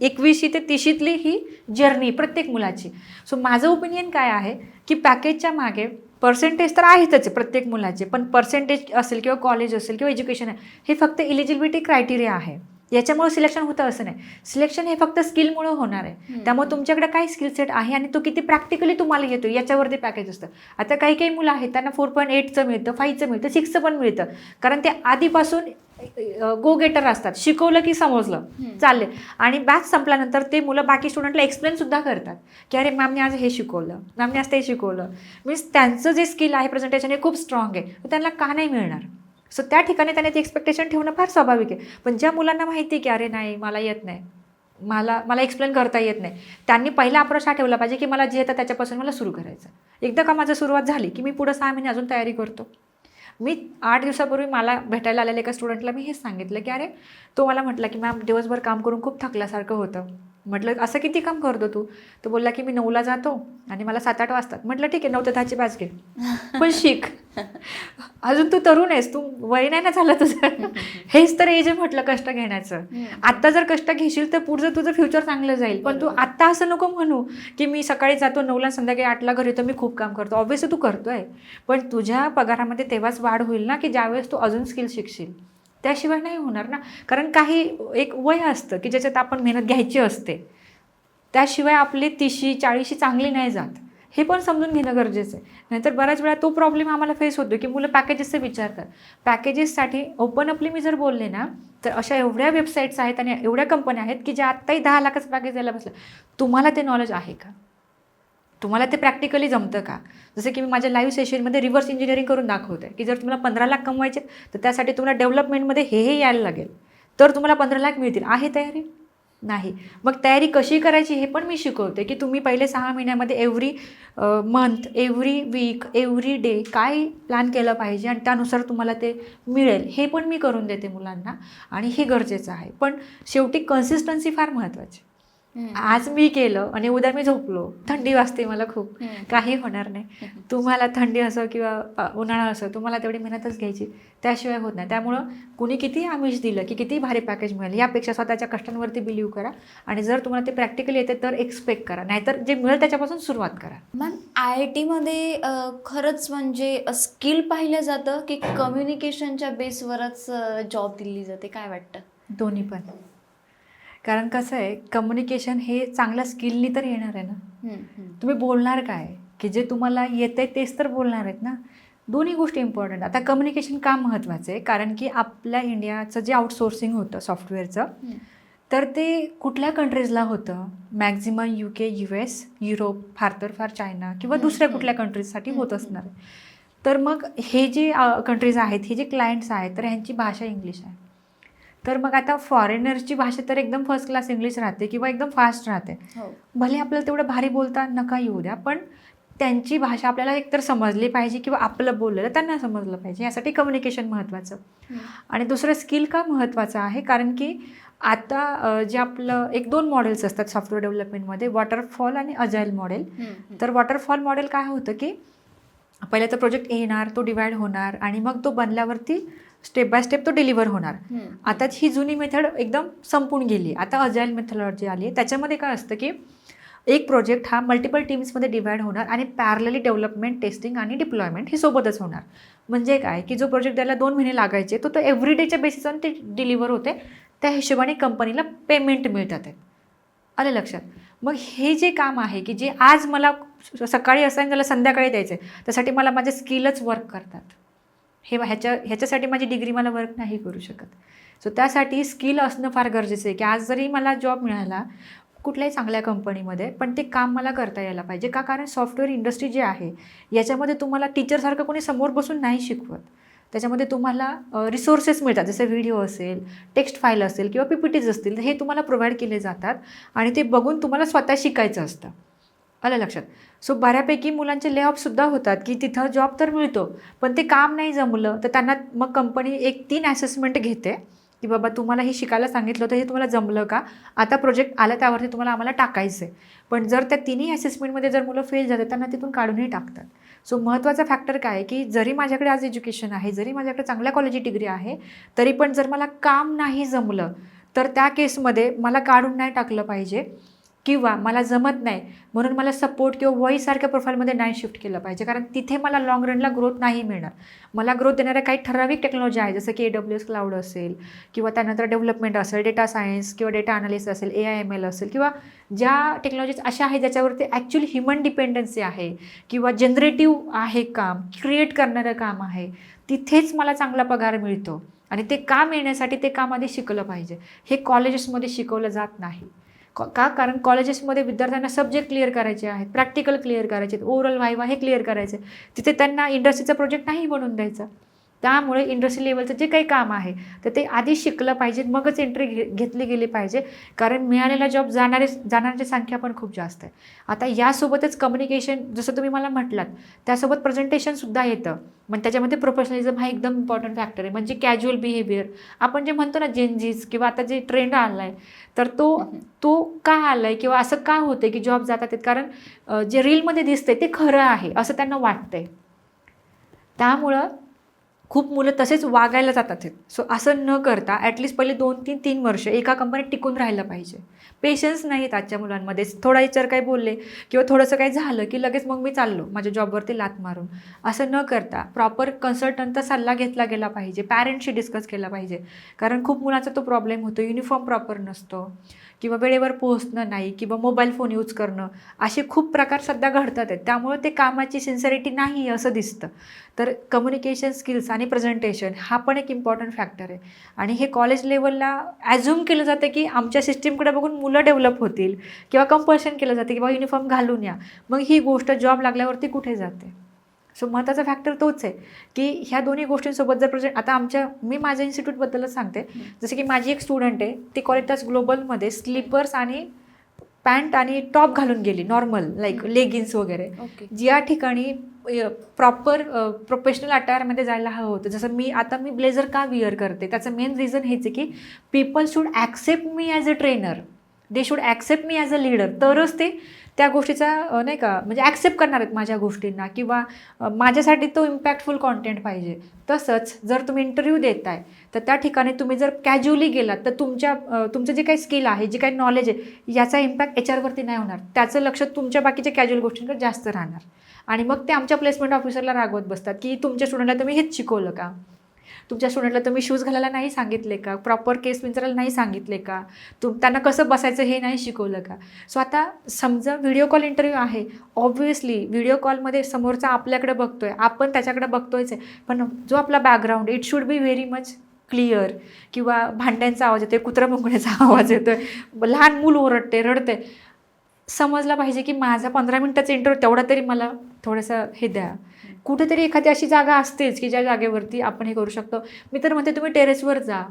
21शी ते 30शीतली ही जर्नी प्रत्येक मुलाची. सो माझं ओपिनियन काय आहे की पॅकेजच्या मागे पर्सेंटेज तर आहेतच आहे प्रत्येक मुलाचे, पण पर्सेंटेज असेल किंवा कॉलेज असेल किंवा एज्युकेशन आहे, हे फक्त इलिजिबिलिटी क्रायटेरिया आहे. याच्यामुळे सिलेक्शन होतं असं नाही. सिलेक्शन हे फक्त स्किलमुळे होणार आहे. त्यामुळे तुमच्याकडे काय स्किल सेट आहे आणि तो किती प्रॅक्टिकली तुम्हाला येतो याच्यावरती पॅकेज असतं. आता काही काही मुलं आहेत त्यांना 4.8चं मिळतं, 5चं मिळतं, 6चं पण मिळतं, कारण ते आधीपासून गो गेटर असतात, शिकवलं की समजलं चालले, आणि बॅच संपल्यानंतर ते मुलं बाकी स्टुडंटला एक्सप्लेन सुद्धा करतात की अरे मॅमने आज हे शिकवलं, मॅमने आज ते शिकवलं. मीन्स त्यांचं जे स्किल आहे प्रेझेंटेशन हे खूप स्ट्रॉंग आहे, तर त्यांना का नाही मिळणार. सो त्या ठिकाणी त्याने ती एक्सपेक्टेशन ठेवणं फार स्वाभाविक आहे. पण ज्या मुलांना माहिती की अरे नाही मला येत नाही, मला एक्सप्लेन करता येत नाही, त्यांनी पहिला अप्रोच हा ठेवला पाहिजे की मला जे येतं त्याच्यापासून मला सुरू करायचं. एकदा का माझं सुरुवात झाली की मी पुढं 6 महिने अजून तयारी करतो. मी 8 दिवसापूर्वी मला भेटायला आलेल्या एका स्टुडंटला मी हेच सांगितलं की अरे तो मला म्हटला की मॅम दिवसभर काम करून खूप थकल्यासारखं होतं. म्हटलं असं किती काम करतो तू. तो बोलला की मी 9ला जातो आणि मला 7-8 वाजतात. म्हटलं ठीक आहे 9 ते 10ची बॅच घे, पण शिक. अजून तू तरुण आहेस, तू वय नाही ना झालं तुझं. हेच तर एज आहे म्हटलं कष्ट घेण्याचं. आत्ता जर कष्ट घेशील तर पुढचं तुझं फ्युचर चांगलं जाईल. पण तू आत्ता असं नको म्हणू की मी सकाळी जातो 9ला संध्याकाळी 8ला घरी येतो, मी खूप काम करतो. ऑब्व्हियसली तू करतोय, पण तुझ्या पगारामध्ये तेव्हाच वाढ होईल ना की ज्यावेळेस तू अजून स्किल शिकशील. त्याशिवाय नाही होणार ना. कारण काही एक वय असतं की ज्याच्यात आपण मेहनत घ्यायची असते, त्याशिवाय आपली 30-40 चांगली नाही जात. हे पण समजून घेणं गरजेचं आहे. नाहीतर बऱ्याच वेळा तो प्रॉब्लेम आम्हाला फेस होतो की मुलं पॅकेजेसचे विचारतात. पॅकेजेससाठी ओपन अपली मी जर बोलले ना तर अशा एवढ्या वेबसाईट्स आहेत आणि एवढ्या कंपन्या आहेत की ज्या आत्ताही 10 लाखाचं पॅकेज द्यायला बसलं. तुम्हाला ते नॉलेज आहे का, तुम्हाला ते प्रॅक्टिकली जमतं का. जसं की मी माझ्या लाईव्ह सेशनमध्ये रिव्हर्स इंजिनिअरिंग करून दाखवते की जर तुम्हाला 15 लाख कमवायचे तर त्यासाठी तुम्हाला डेव्हलपमेंटमध्ये हे यायला लागेल, तर तुम्हाला 15 लाख मिळतील. आहे तयारी? नाही. मग तयारी कशी करायची हे पण मी शिकवते की तुम्ही पहिले 6 महिन्यामध्ये every month, every week, every day काय प्लॅन केलं पाहिजे आणि त्यानुसार तुम्हाला ते मिळेल, हे पण मी करून देते मुलांना. आणि हे गरजेचं आहे. पण शेवटी कन्सिस्टन्सी फार महत्त्वाची. आज मी केलं आणि उद्या मी झोपलो, थंडी वाजते मला खूप, काही होणार नाही. तुम्हाला थंडी असो किंवा उन्हाळा असो, तुम्हाला तेवढी मेहनतच घ्यायची, त्याशिवाय होत नाही. त्यामुळं कुणी किती आमिष दिलं की किती भारी पॅकेज मिळेल, यापेक्षा स्वतःच्या कष्टांवरती बिलीव्ह करा. आणि जर तुम्हाला ते प्रॅक्टिकली येते तर एक्सपेक्ट करा, नाहीतर जे मिळेल त्याच्यापासून सुरुवात करा. मॅम IIT-मध्ये खरंच म्हणजे स्किल पाहिलं जातं की कम्युनिकेशनच्या बेसवरच जॉब दिली जाते, काय वाटतं? दोन्ही पण. कारण कसं आहे, कम्युनिकेशन हे चांगल्या स्किलनी तर येणार आहे ना. तुम्ही बोलणार काय, की जे तुम्हाला येतं आहे तेच तर बोलणार आहेत ना. दोन्ही गोष्टी इम्पॉर्टंट. आता कम्युनिकेशन का महत्त्वाचं आहे, कारण की आपल्या इंडियाचं जे आउटसोर्सिंग होतं सॉफ्टवेअरचं, तर ते कुठल्या कंट्रीजला होतं, मॅक्झिमम UK, US, युरोप, फार तर फार चायना किंवा दुसऱ्या कुठल्या कंट्रीजसाठी होत असणार आहे. तर मग हे जे कंट्रीज आहेत, हे जे क्लायंट्स आहेत, तर ह्यांची भाषा इंग्लिश आहे. तर मग आता फॉरेनर्सची भाषा तर एकदम फर्स्ट क्लास इंग्लिश राहते किंवा एकदम फास्ट राहते. भले आपल्याला तेवढं भारी बोलता नका येऊ द्या, पण त्यांची भाषा आपल्याला एकतर समजली पाहिजे किंवा आपलं बोललेलं त्यांना समजलं पाहिजे. यासाठी कम्युनिकेशन महत्त्वाचं. आणि दुसरं स्किल का महत्त्वाचं आहे, कारण की आता जे आपलं 1-2 मॉडेल्स असतात सॉफ्टवेअर डेव्हलपमेंटमध्ये, वॉटरफॉल आणि अजाईल मॉडेल. तर वॉटरफॉल मॉडेल काय होतं की पहिले तर प्रोजेक्ट येणार, तो डिवाइड होणार आणि मग तो बनल्यावरती स्टेप बाय स्टेप तो डिलिव्हर होणार. आता ही जुनी मेथड एकदम संपून गेली. आता अजाईल मेथडॉलॉजी आली आहे. त्याच्यामध्ये काय असतं की एक प्रोजेक्ट हा मल्टिपल टीम्समध्ये डिवाइड होणार आणि पॅरलली डेव्हलपमेंट, टेस्टिंग आणि डिप्लॉयमेंट हे सोबतच होणार. म्हणजे काय की जो प्रोजेक्ट द्यायला 2 महिने लागायचे तो एव्हरी डेच्या बेसिसवर ते डिलिव्हर होते. त्या हिशोबाने कंपनीला पेमेंट मिळतात आहेत. आलं लक्षात. मग हे जे काम आहे की जे आज मला सकाळी असाईन झालं संध्याकाळी द्यायचं आहे, त्यासाठी मला माझे स्किलच वर्क करतात. ह्याच्यासाठी माझी डिग्री मला वर्क नाही करू शकत. सो त्यासाठी स्किल असणं फार गरजेचं आहे की आज जरी मला जॉब मिळाला कुठल्याही चांगल्या कंपनीमध्ये, पण ते काम मला करता यायला पाहिजे. का, कारण सॉफ्टवेअर इंडस्ट्री जी आहे याच्यामध्ये तुम्हाला टीचरसारखं कोणी समोर बसून नाही शिकवत. त्याच्यामध्ये तुम्हाला रिसोर्सेस मिळतात, जसं व्हिडिओ असेल, टेक्स्ट फाईल असेल किंवा PPTs असतील, तर हे तुम्हाला प्रोव्हाइड केले जातात आणि ते बघून तुम्हाला स्वतः शिकायचं असतं. आलं लक्षात. सो बऱ्यापैकी मुलांचे लेऑफसुद्धा होतात की तिथं जॉब तर मिळतो, पण ते काम नाही जमलं तर त्यांना मग कंपनी 1-3 असेसमेंट घेते की बाबा तुम्हाला हे शिकायला सांगितलं होतं, हे तुम्हाला जमलं का, आता प्रोजेक्ट आला त्यावरती तुम्हाला आम्हाला टाकायचं आहे. पण जर त्या तिन्ही असेसमेंटमध्ये जर मुलं फेल झाले त्यांना तिथून काढूनही टाकतात. सो महत्त्वाचा फॅक्टर काय आहे की जरी माझ्याकडे आज एज्युकेशन आहे, जरी माझ्याकडे चांगल्या कॉलेजची डिग्री आहे, तरी पण जर मला काम नाही जमलं तर त्या केसमध्ये मला काढून नाही टाकलं पाहिजे. किंवा मला जमत नाही म्हणून मला सपोर्ट किंवा वॉईससारख्या प्रोफाईलमध्ये नाही शिफ्ट केलं पाहिजे, कारण तिथे मला लाँग रनला ग्रोथ नाही मिळणार. मला ग्रोथ देणाऱ्या काही ठराविक टेक्नॉलॉजी आहे, जसं की AWS क्लाउड असेल किंवा त्यानंतर डेव्हलपमेंट असेल, डेटा सायन्स किंवा डेटा अनालिस्ट असेल, AI/ML असेल, किंवा ज्या टेक्नॉलॉजीज अशा आहेत ज्याच्यावरती ॲक्च्युली ह्युमन डिपेंडन्सी आहे किंवा जनरेटिव्ह आहे काम, क्रिएट करणारं काम आहे, तिथेच मला चांगला पगार मिळतो. आणि ते काम मिळण्यासाठी ते काम आधी शिकलं पाहिजे. हे कॉलेजेसमध्ये शिकवलं जात नाही. का? कारण कॉलेजेसमध्ये विद्यार्थ्यांना सब्जेक्ट क्लिअर करायचे आहेत, प्रॅक्टिकल क्लिअर करायचे आहेत, ओरल व्हायवा हे क्लिअर करायचे. तिथे त्यांना इंडस्ट्रीचा प्रोजेक्ट नाही बनवून द्यायचा. त्यामुळे इंडस्ट्री लेवलचं जे काही काम आहे तर ते आधी शिकलं पाहिजे, मगच एंट्री घेतली गेली पाहिजे, कारण मिळालेला जॉब जाणाऱ्याची संख्या पण खूप जास्त आहे. आता यासोबतच कम्युनिकेशन, जसं तुम्ही मला म्हटलात, त्यासोबत प्रेझेंटेशनसुद्धा येतं. मग त्याच्यामध्ये प्रोफेशनलिझम हा एकदम इम्पॉर्टंट फॅक्टर आहे. म्हणजे कॅज्युअल बिहेवियर, आपण जे म्हणतो ना जेनजीज, किंवा आता जे ट्रेंड आला आहे तर तो का आला आहे किंवा असं का होतं की जॉब जातात आहेत, कारण जे रीलमध्ये दिसतंय ते खरं आहे असं त्यांना वाटतंय. त्यामुळं खूप मुलं तसेच वागायला जातात आहेत. सो असं न करता ॲटलिस्ट पहिले 2-3 वर्ष एका कंपनीत टिकून राहिलं पाहिजे. पेशन्स नाही आहेत आजच्या मुलांमध्ये. थोडा विचार काही बोलले किंवा थोडंसं काही झालं की लगेच मग मी चाललो माझ्या जॉबवरती लात मारून. असं न करता प्रॉपर कन्सल्टंटचा सल्ला घेतला गेला पाहिजे, पॅरेंट्सशी डिस्कस केला पाहिजे. कारण खूप मुलांचा तो प्रॉब्लेम होतो, युनिफॉर्म प्रॉपर नसतो किंवा वेळेवर पोहोचणं नाही किंवा मोबाईल फोन यूज करणं, असे खूप प्रकार सध्या घडतात आहेत. त्यामुळे ते कामाची सिन्सिअरिटी नाही असं दिसतं. तर कम्युनिकेशन स्किल्स आणि प्रेझेंटेशन हा पण एक इम्पॉर्टंट फॅक्टर आहे. आणि हे कॉलेज लेवलला ॲझ्युम केलं जातं की आमच्या सिस्टीमकडे बघून मुलं डेव्हलप होतील किंवा कंपल्शन केलं जातं की बाबा युनिफॉर्म घालून या. मग ही गोष्ट जॉब लागल्यावरती कुठे जाते? सो महत्त्वाचा फॅक्टर तोच आहे की ह्या दोन्ही गोष्टींसोबत जर आता मी माझ्या इन्स्टिट्यूटबद्दलच सांगते. जसं की माझी एक स्टुडंट आहे, ती क्वालिटास ग्लोबलमध्ये स्लीपर्स आणि पॅन्ट आणि टॉप घालून गेली, नॉर्मल लाईक लेगिन्स वगैरे. ज्या ठिकाणी प्रॉपर प्रोफेशनल अटायरमध्ये जायला हवं होतं. जसं मी ब्लेझर का विअर करते, त्याचं मेन रिझन हेच आहे की people should accept me as a trainer, they should accept me as a leader. तरच ते त्या गोष्टीचा नाही का म्हणजे ॲक्सेप्ट करणार आहेत माझ्या गोष्टींना, किंवा माझ्यासाठी तो इम्पॅक्टफुल कॉन्टेंट पाहिजे. तसंच जर तुम्ही इंटरव्ह्यू देताय तर त्या ठिकाणी तुम्ही जर कॅज्युअली गेलात तर तुमचं जे काही स्किल आहे, जे काही नॉलेज आहे, याचा इम्पॅक्ट HR वरती नाही होणार. त्याचं लक्ष तुमच्या बाकीच्या कॅज्युअल गोष्टींकडे जास्त राहणार. आणि मग ते आमच्या प्लेसमेंट ऑफिसरला रागवत बसतात की तुमच्या स्टुडंटला तुम्ही हेच शिकवलं का, तुमच्या स्टुडंटला तुम्ही शूज घालायला नाही सांगितले का, प्रॉपर केस विंचरायला नाही सांगितले का, त्यांना कसं बसायचं हे नाही शिकवलं का. सो आता समजा व्हिडिओ कॉल इंटरव्ह्यू आहे, ऑब्व्हियसली व्हिडिओ कॉलमध्ये समोरचा आपल्याकडे बघतोय, आपण त्याच्याकडे बघतोयच आहे, पण जो आपला background it should be very much clear. किंवा भांड्यांचा आवाज येतोय, कुत्रा मुंगण्याचा आवाज येतोय, लहान मूल ओरडते, रडते, समजलं पाहिजे की माझा 15 मिनिटाचा इंटरव्ह्यू तेवढा तरी मला थोडंसं हे द्या. कुठेतरी एखादी अशी जागा असतेच की ज्या जागेवरती आपण हे करू शकतो. मी तर म्हणते तुम्ही टेरेसवर जा,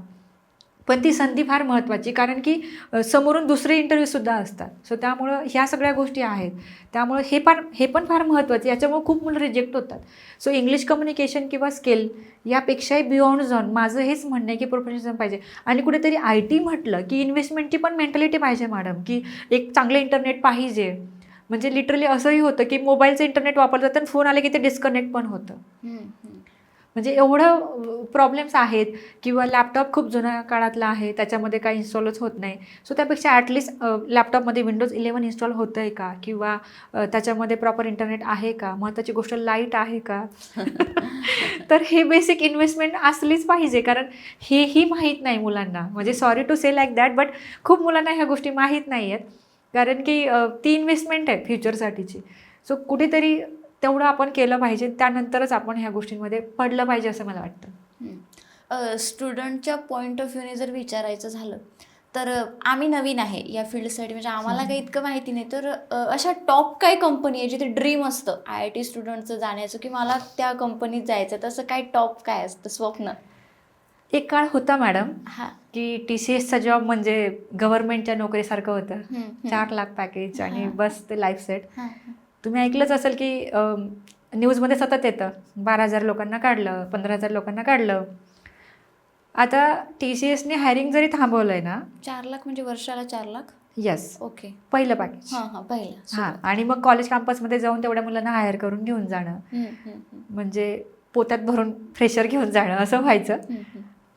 पण ती संधी फार महत्त्वाची, कारण की समोरून दुसरे इंटरव्ह्यूसुद्धा असतात. सो त्यामुळं ह्या सगळ्या गोष्टी आहेत. त्यामुळं हे पण फार महत्त्वाचं, याच्यामुळे खूप मुलं रिजेक्ट होतात. सो इंग्लिश कम्युनिकेशन किंवा स्किल यापेक्षाही बियॉन्ड जाऊन माझं हेच म्हणणं आहे की प्रोफेशनलिझम पाहिजे. आणि कुठेतरी IT म्हटलं की इन्व्हेस्टमेंटची पण मेंटॅलिटी पाहिजे मॅडम, की एक चांगलं इंटरनेट पाहिजे. म्हणजे लिटरली असंही होतं की मोबाईलचं इंटरनेट वापरलं जातं आणि फोन आले की ते डिस्कनेक्ट पण होतं. म्हणजे एवढं प्रॉब्लेम्स आहेत. किंवा लॅपटॉप खूप जुन्या काळातला आहे, त्याच्यामध्ये काही इन्स्टॉलच होत नाही. सो त्यापेक्षा ॲटलिस्ट लॅपटॉपमध्ये Windows 11 इन्स्टॉल होतं आहे का, किंवा त्याच्यामध्ये प्रॉपर इंटरनेट आहे का, महत्त्वाची गोष्ट लाईट आहे का. तर हे बेसिक इन्व्हेस्टमेंट असलीच पाहिजे, कारण हेही माहीत नाही मुलांना. म्हणजे sorry to say like that, but खूप मुलांना ह्या गोष्टी माहीत नाही आहेत, कारण की ती इन्व्हेस्टमेंट आहे फ्युचरसाठीची. सो कुठेतरी तेवढं आपण केलं पाहिजे, त्यानंतरच आपण ह्या गोष्टींमध्ये पडलं पाहिजे असं मला वाटतं. स्टुडंटच्या पॉईंट ऑफ व्ह्यूने जर विचारायचं झालं तर आम्ही नवीन आहे या फील्डसाठी, म्हणजे आम्हाला काही इतकं माहिती नाही. तर अशा टॉप काय कंपनी आहे जिथे ड्रीम असतं IIT स्टुडंटचं जाण्याचं, की मला त्या कंपनीत जायचं, तसं काय टॉप काय असतं स्वप्न? एक काळ होता मॅडम की TCSचा जॉब म्हणजे गव्हर्नमेंटच्या नोकरीसारखं होतं. 4 लाख पॅकेज आणि बस ते लाईफ सेट. तुम्ही ऐकलंच असेल की न्यूजमध्ये सतत येतं 12,000 लोकांना काढलं, 15,000 लोकांना काढलं. आता TCSने हायरिंग जरी थांबवलंय ना, 4 लाख म्हणजे वर्षाला 4 लाख? येस, ओके, पहिलं पॅकेज. पहिलं. आणि मग कॉलेज कॅम्पसमध्ये जाऊन तेवढ्या मुलांना हायर करून घेऊन जाणं, म्हणजे पोत्यात भरून फ्रेशर घेऊन जाणं असं व्हायचं.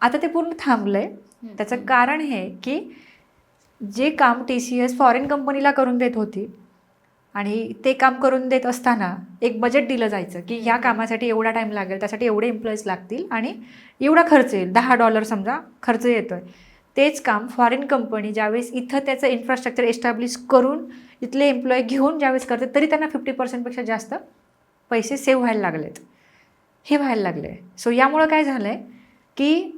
आता ते पूर्ण थांबलंय. त्याचं कारण हे की जे काम TCS फॉरेन कंपनीला करून देत होती आणि ते काम करून देत असताना एक बजेट दिलं जायचं की ह्या कामासाठी एवढा टाईम लागेल, त्यासाठी एवढे एम्प्लॉईज लागतील आणि एवढा खर्च येईल, $10 समजा खर्च येतोय. तेच काम फॉरेन कंपनी ज्यावेळेस इथं त्याचं इन्फ्रास्ट्रक्चर एस्टॅब्लिश करून इथले एम्प्लॉई घेऊन ज्यावेळेस करते तरी त्यांना 50% जास्त पैसे सेव्ह व्हायला लागलेत. हे व्हायला लागले. सो यामुळं काय झालं आहे की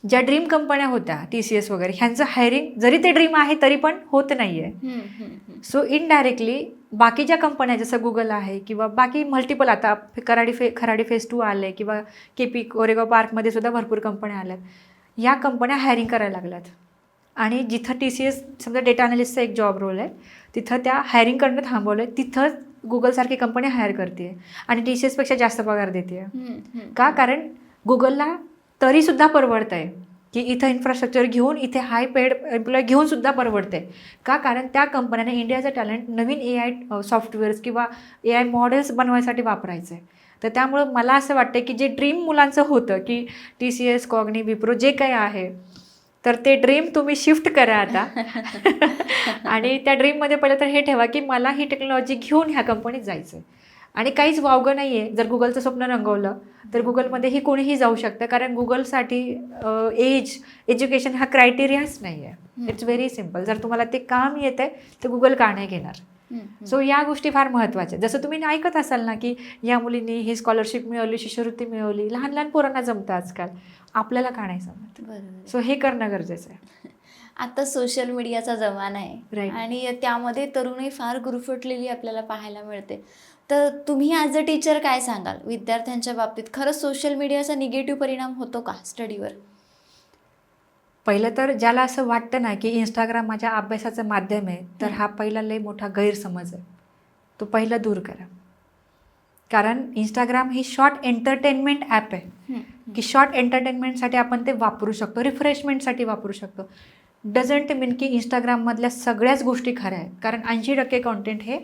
ज्या ड्रीम कंपन्या होत्या TCS वगैरे ह्यांचं हायरिंग जरी ते ड्रीम आहे तरी पण होत नाही आहे. सो इनडायरेक्टली बाकीच्या कंपन्या जसं गुगल आहे किंवा बाकी मल्टिपल आता खराडी फेज 2 आले किंवा KP कोरेगाव पार्कमध्ये सुद्धा भरपूर कंपन्या आल्यात. या कंपन्या हायरिंग करायला लागल्यात आणि जिथं TCS समजा डेटा अनालिस्टचा एक जॉब रोल आहे तिथं त्या हायरिंग करणं थांबवलं आहे. तिथंच गुगलसारखी कंपनी हायर करते आणि TCSपेक्षा जास्त पगार देते. का? कारण गुगलला तरीसुद्धा परवडतं आहे की इथं इन्फ्रास्ट्रक्चर घेऊन इथे हाय पेड एम्प्लॉय घेऊन सुद्धा परवडते. का? कारण त्या कंपन्याने इंडियाचं टॅलेंट नवीन AI सॉफ्टवेअर्स किंवा AI मॉडेल्स बनवायसाठी वापरायचं आहे. तर त्यामुळं मला असं वाटतं की जे ड्रीम मुलांचं होतं की TCS, कॉग्नी, विप्रो जे काही आहे तर ते ड्रीम तुम्ही शिफ्ट करा आता आणि त्या ड्रीममध्ये पहिलं तर हे ठेवा की मला ही टेक्नॉलॉजी घेऊन ह्या कंपनीत जायचं आहे. आणि काहीच वावगं नाही आहे. जर गुगलचं स्वप्न रंगवलं तर गुगलमध्येही कोणीही जाऊ शकतं कारण गुगलसाठी एज, एज्युकेशन हा क्रायटेरियाच नाही आहे. It's very simple. जर तुम्हाला ते काम येतं आहे तर गुगल का नाही घेणार? सो या गोष्टी फार महत्त्वाच्या. जसं तुम्ही ऐकत असाल ना की या मुलींनी ही स्कॉलरशिप मिळवली, शिष्यवृत्ती मिळवली, लहान लहान पोरांना जमतं आजकाल, आपल्याला का नाही जमत? बरोबर. सो हे करणं गरजेचं आहे. आता सोशल मीडियाचा जमाना आहे Right. आणि त्यामध्ये तरुणी फार गुरफटलेली आपल्याला पाहायला मिळते. तर तुम्ही ॲज अ टीचर काय सांगाल विद्यार्थ्यांच्या बाबतीत? खरंच सोशल मीडियाचा निगेटिव्ह परिणाम होतो का स्टडीवर? पहिलं तर ज्याला असं वाटतं ना की इंस्टाग्राम माझ्या अभ्यासाचं माध्यम आहे तर हा पहिला लय मोठा गैरसमज आहे. तो पहिला दूर करा. कारण इंस्टाग्राम ही शॉर्ट एंटरटेनमेंट ॲप आहे की शॉर्ट एंटरटेनमेंटसाठी आपण ते वापरू शकतो, रिफ्रेशमेंटसाठी वापरू शकतो. डझंट मीन की इंस्टाग्राममधल्या सगळ्याच गोष्टी खऱ्या आहेत. कारण 80% कॉन्टेंट हे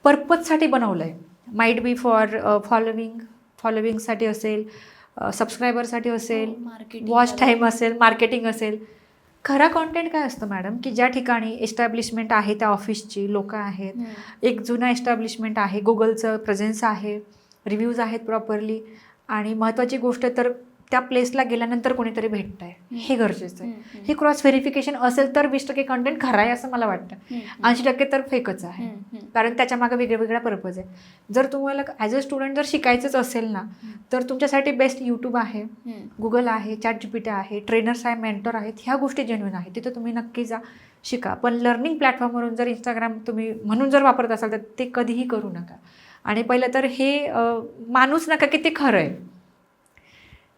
पर्पजसाठी बनवलं आहे. माईट बी फॉर फॉलोविंगसाठी असेल, सबस्क्रायबरसाठी असेल, marketing वॉच टाईम असेल, मार्केटिंग असेल. खरा कॉन्टेंट काय असतं मॅडम की ज्या ठिकाणी एस्टॅब्लिशमेंट आहे त्या ऑफिसची लोकं आहेत, एक जुना एस्टॅब्लिशमेंट आहे, गुगलचं प्रेझेन्स आहे, रिव्ह्यूज आहेत प्रॉपरली आणि महत्त्वाची गोष्ट तर त्या प्लेसला गेल्यानंतर कोणीतरी भेटतं आहे हे गरजेचं आहे. हे क्रॉस व्हेरिफिकेशन असेल तर 20% कंटेंट खरं आहे असं मला वाटतं. 80% तर फेकच आहे कारण त्याच्यामागं वेगवेगळा पर्पज आहे. जर तुम्हाला ॲज अ स्टुडंट जर शिकायचंच असेल ना तर तुमच्यासाठी बेस्ट यूट्यूब आहे, गुगल आहे, ChatGPT आहे, ट्रेनर्स आहे, मेंटॉर आहेत. ह्या गोष्टी जेन्युइन आहेत. तिथं तुम्ही नक्की जा, शिका. पण लर्निंग प्लॅटफॉर्मवरून जर इंस्टाग्राम तुम्ही म्हणून जर वापरत असाल तर ते कधीही करू नका. आणि पहिलं तर हे मानूच नका की ते खरं आहे.